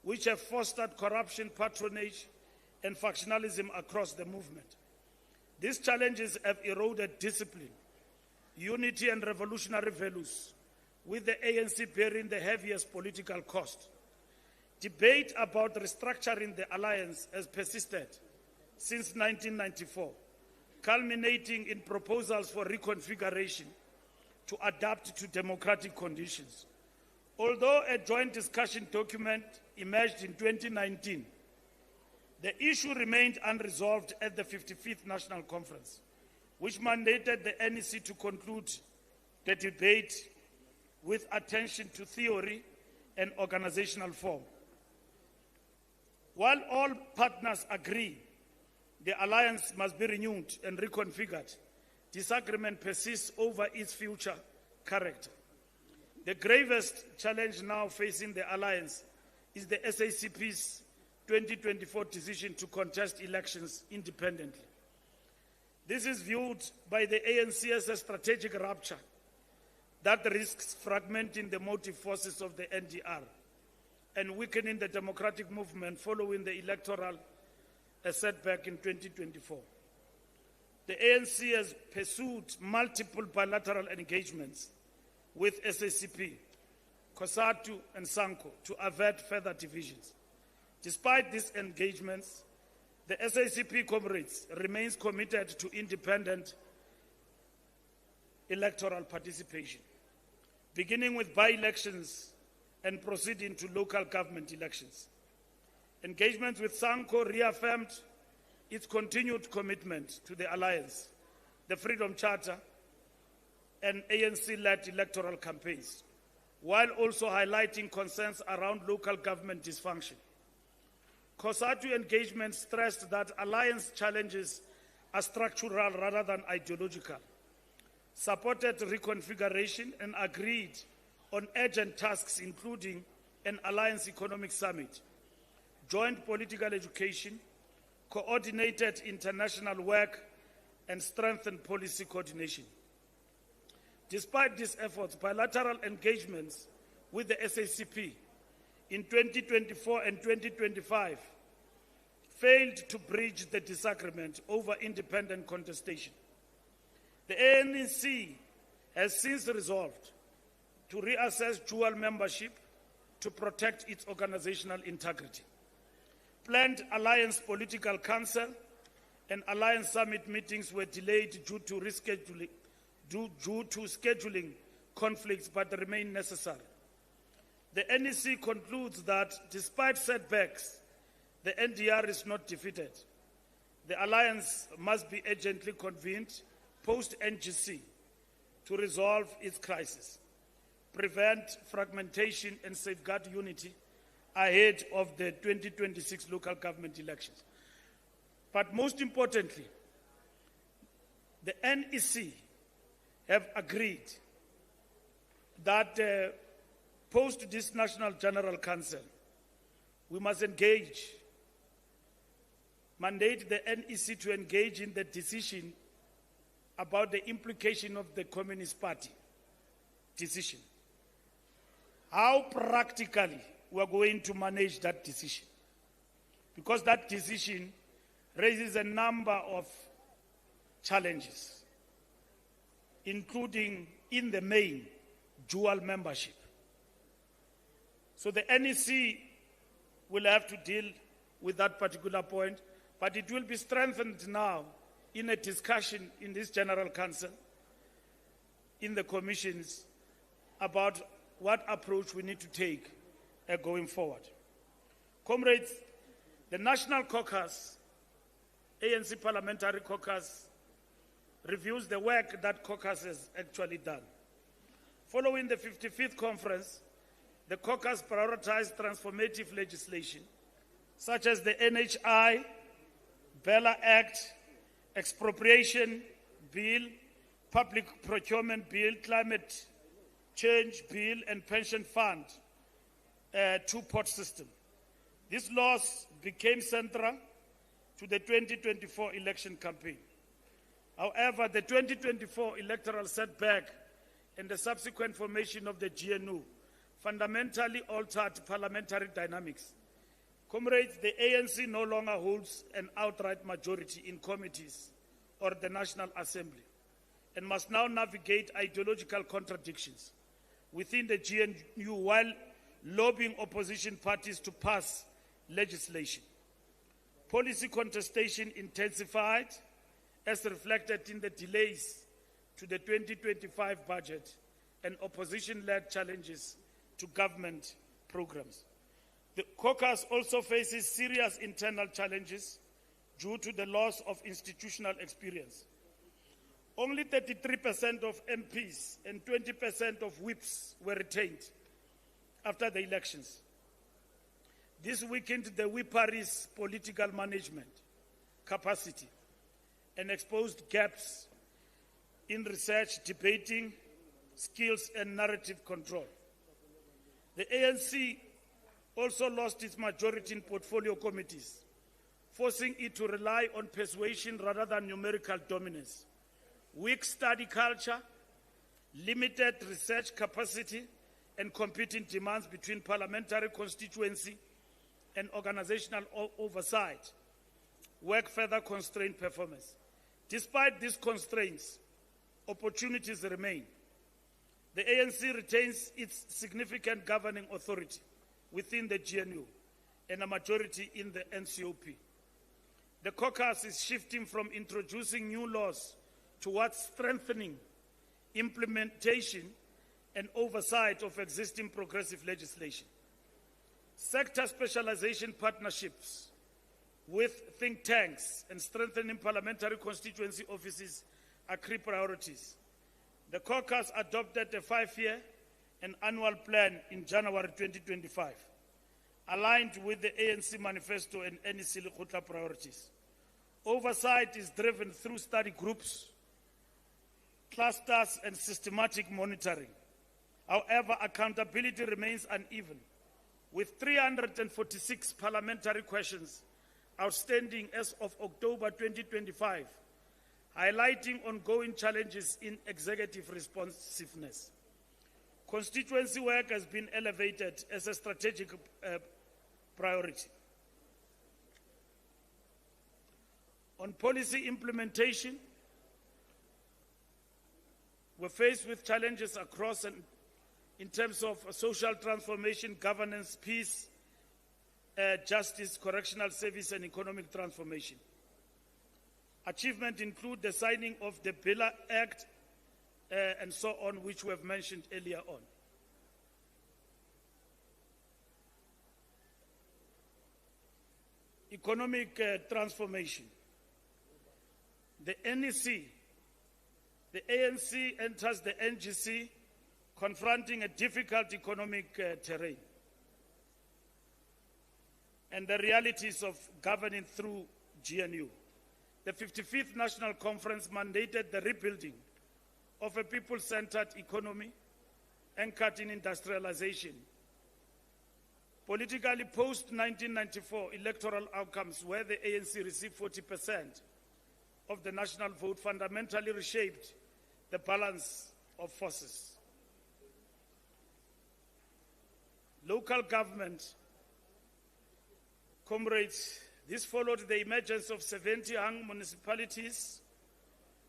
which have fostered corruption, patronage, and factionalism across the movement. These challenges have eroded discipline, unity, and revolutionary values, with the ANC bearing the heaviest political cost. Debate about restructuring the alliance has persisted since 1994, culminating in proposals for reconfiguration to adapt to democratic conditions. Although a joint discussion document emerged in 2019, the issue remained unresolved at the 55th National Conference, which mandated the NEC to conclude the debate with attention to theory and organizational form. While all partners agree the alliance must be renewed and reconfigured, disagreement persists over its future character. The gravest challenge now facing the alliance is the SACP's 2024 decision to contest elections independently. This is viewed by the ANC as a strategic rupture that risks fragmenting the motive forces of the NDR and weakening the democratic movement following the electoral setback in 2024. the ANC has pursued multiple bilateral engagements with SACP, COSATU, and SANCO to avert further divisions. Despite these engagements, the SACP comrades remains committed to independent electoral participation, beginning with by-elections and proceeding to local government elections. Engagement with SANCO reaffirmed its continued commitment to the alliance, the Freedom Charter, and ANC-led electoral campaigns, while also highlighting concerns around local government dysfunction. COSATU engagement stressed that alliance challenges are structural rather than ideological, supported reconfiguration, and agreed on urgent tasks including an alliance economic summit, joint political education, coordinated international work, and strengthened policy coordination. Despite these efforts, bilateral engagements with the SACP in 2024 and 2025 failed to bridge the disagreement over independent contestation. The ANC has since resolved to reassess dual membership to protect its organizational integrity. Planned Alliance Political Council and Alliance Summit meetings were delayed due to scheduling conflicts, but remain necessary. The NEC concludes that despite setbacks, the NDR is not defeated. The alliance must be urgently convened post-NGC to resolve its crisis, prevent fragmentation, and safeguard unity ahead of the 2026 local government elections. But most importantly, the NEC have agreed that post this National General Council, we must mandate the NEC to engage in the decision about the implication of the Communist Party decision. How practically we are going to manage that decision, because that decision raises a number of challenges, including, in the main, dual membership. So the NEC will have to deal with that particular point, but it will be strengthened now in a discussion in this General Council, in the commissions, about what approach we need to take going forward. Comrades, the National Caucus, ANC Parliamentary Caucus, reviews the work that caucus has actually done. Following the 55th conference, the caucus prioritized transformative legislation, such as the NHI, Bella Act, Expropriation Bill, Public Procurement Bill, Climate Change Bill, and Pension Fund two-pot system. These laws became central to the 2024 election campaign. However, the 2024 electoral setback and the subsequent formation of the GNU fundamentally altered parliamentary dynamics. Comrades, the ANC no longer holds an outright majority in committees or the National Assembly and must now navigate ideological contradictions within the GNU while lobbying opposition parties to pass legislation. Policy contestation intensified as reflected in the delays to the 2025 budget and opposition-led challenges to government programs. The caucus also faces serious internal challenges due to the loss of institutional experience. Only 33% of MPs and 20% of whips were retained after the elections. This weakened the whipperies' political management capacity and exposed gaps in research, debating, skills, and narrative control. The ANC also lost its majority in portfolio committees, forcing it to rely on persuasion rather than numerical dominance. Weak study culture, limited research capacity, and competing demands between parliamentary constituency and organizational oversight work further constrained performance. Despite these constraints, opportunities remain. The ANC retains its significant governing authority within the GNU and a majority in the NCOP. The caucus is shifting from introducing new laws towards strengthening implementation and oversight of existing progressive legislation. Sector specialization partnerships with think tanks and strengthening parliamentary constituency offices are key priorities. The caucus adopted a 5-year and annual plan in January 2025, aligned with the ANC manifesto and NEC Lekgotla priorities. Oversight is driven through study groups, clusters, and systematic monitoring. However, accountability remains uneven, with 346 parliamentary questions outstanding as of October 2025, highlighting ongoing challenges in executive responsiveness. Constituency work has been elevated as a strategic priority. On policy implementation, we're faced with challenges across and in terms of social transformation, governance, peace, justice, correctional service, and economic transformation. Achievements include the signing of the Bila Act and so on, which we have mentioned earlier on. Economic transformation. The NEC, the ANC enters the NGC confronting a difficult economic terrain and the realities of governing through GNU. The 55th National Conference mandated the rebuilding of a people-centered economy anchored in industrialization. Politically, post-1994 electoral outcomes where the ANC received 40% of the national vote fundamentally reshaped the balance of forces. Local government, comrades, this followed the emergence of 70 young municipalities,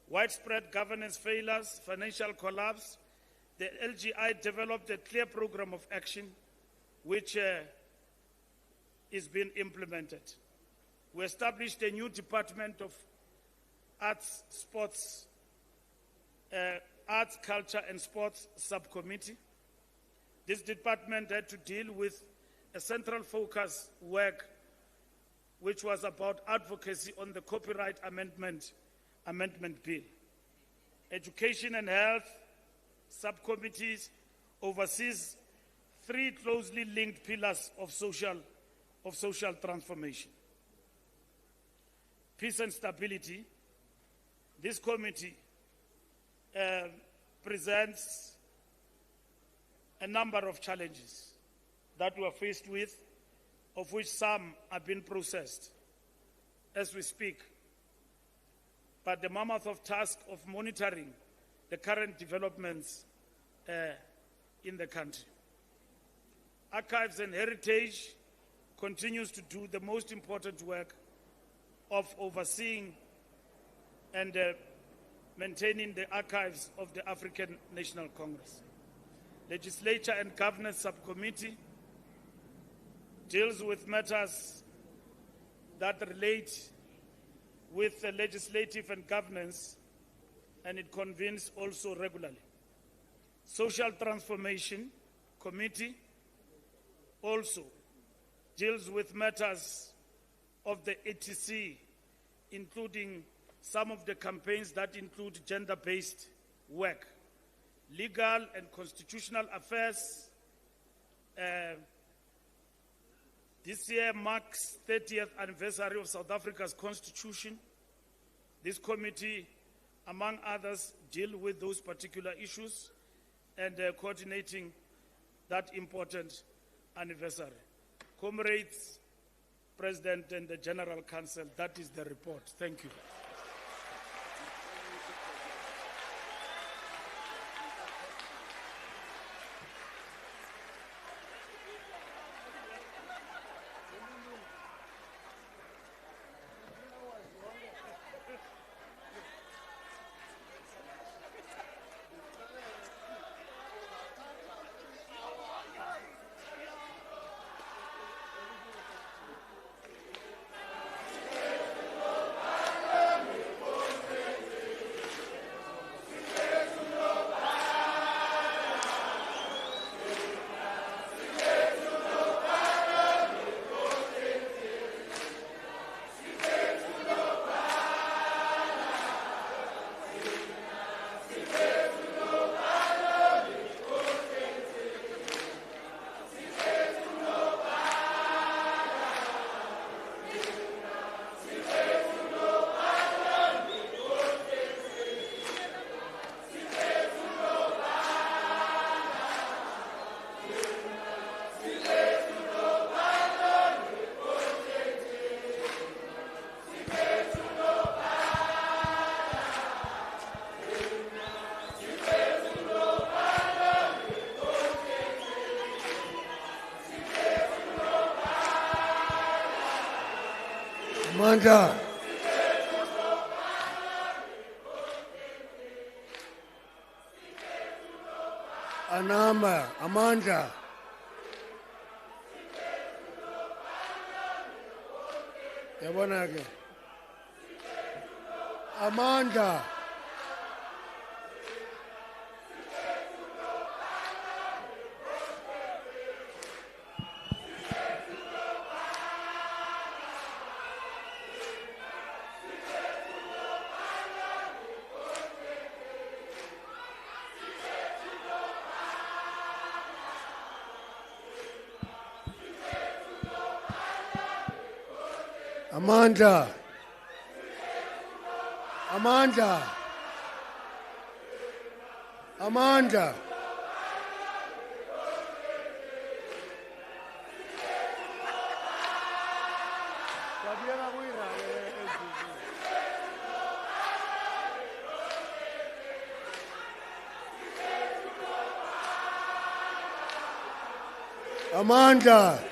widespread governance failures, financial collapse. The LGI developed a clear program of action which is being implemented. We established a new Department of Arts, Culture and Sports Subcommittee. This department had to deal with a central focus work which was about advocacy on the Copyright Amendment Bill. Education and Health Subcommittees oversees 3 closely linked pillars of social transformation. Peace and stability. This committee presents a number of challenges that we are faced with, of which some have been processed as we speak. But the mammoth of task of monitoring the current developments in the country. Archives and Heritage continues to do the most important work of overseeing and maintaining the archives of the African National Congress. Legislature and Governance Subcommittee deals with matters that relate with the legislative and governance, and it convenes also regularly. Social Transformation Committee also deals with matters of the ATC, including some of the campaigns that include gender-based work. Legal and Constitutional Affairs. This year marks 30th anniversary of South Africa's Constitution. This committee, among others, deal with those particular issues and coordinating that important anniversary. Comrades, President and the General Council, that is the report. Thank you.
Amanda. Anamba, Amanda. Yabona ke. Amanda. Amanda. Amanda. Amanda. Amanda.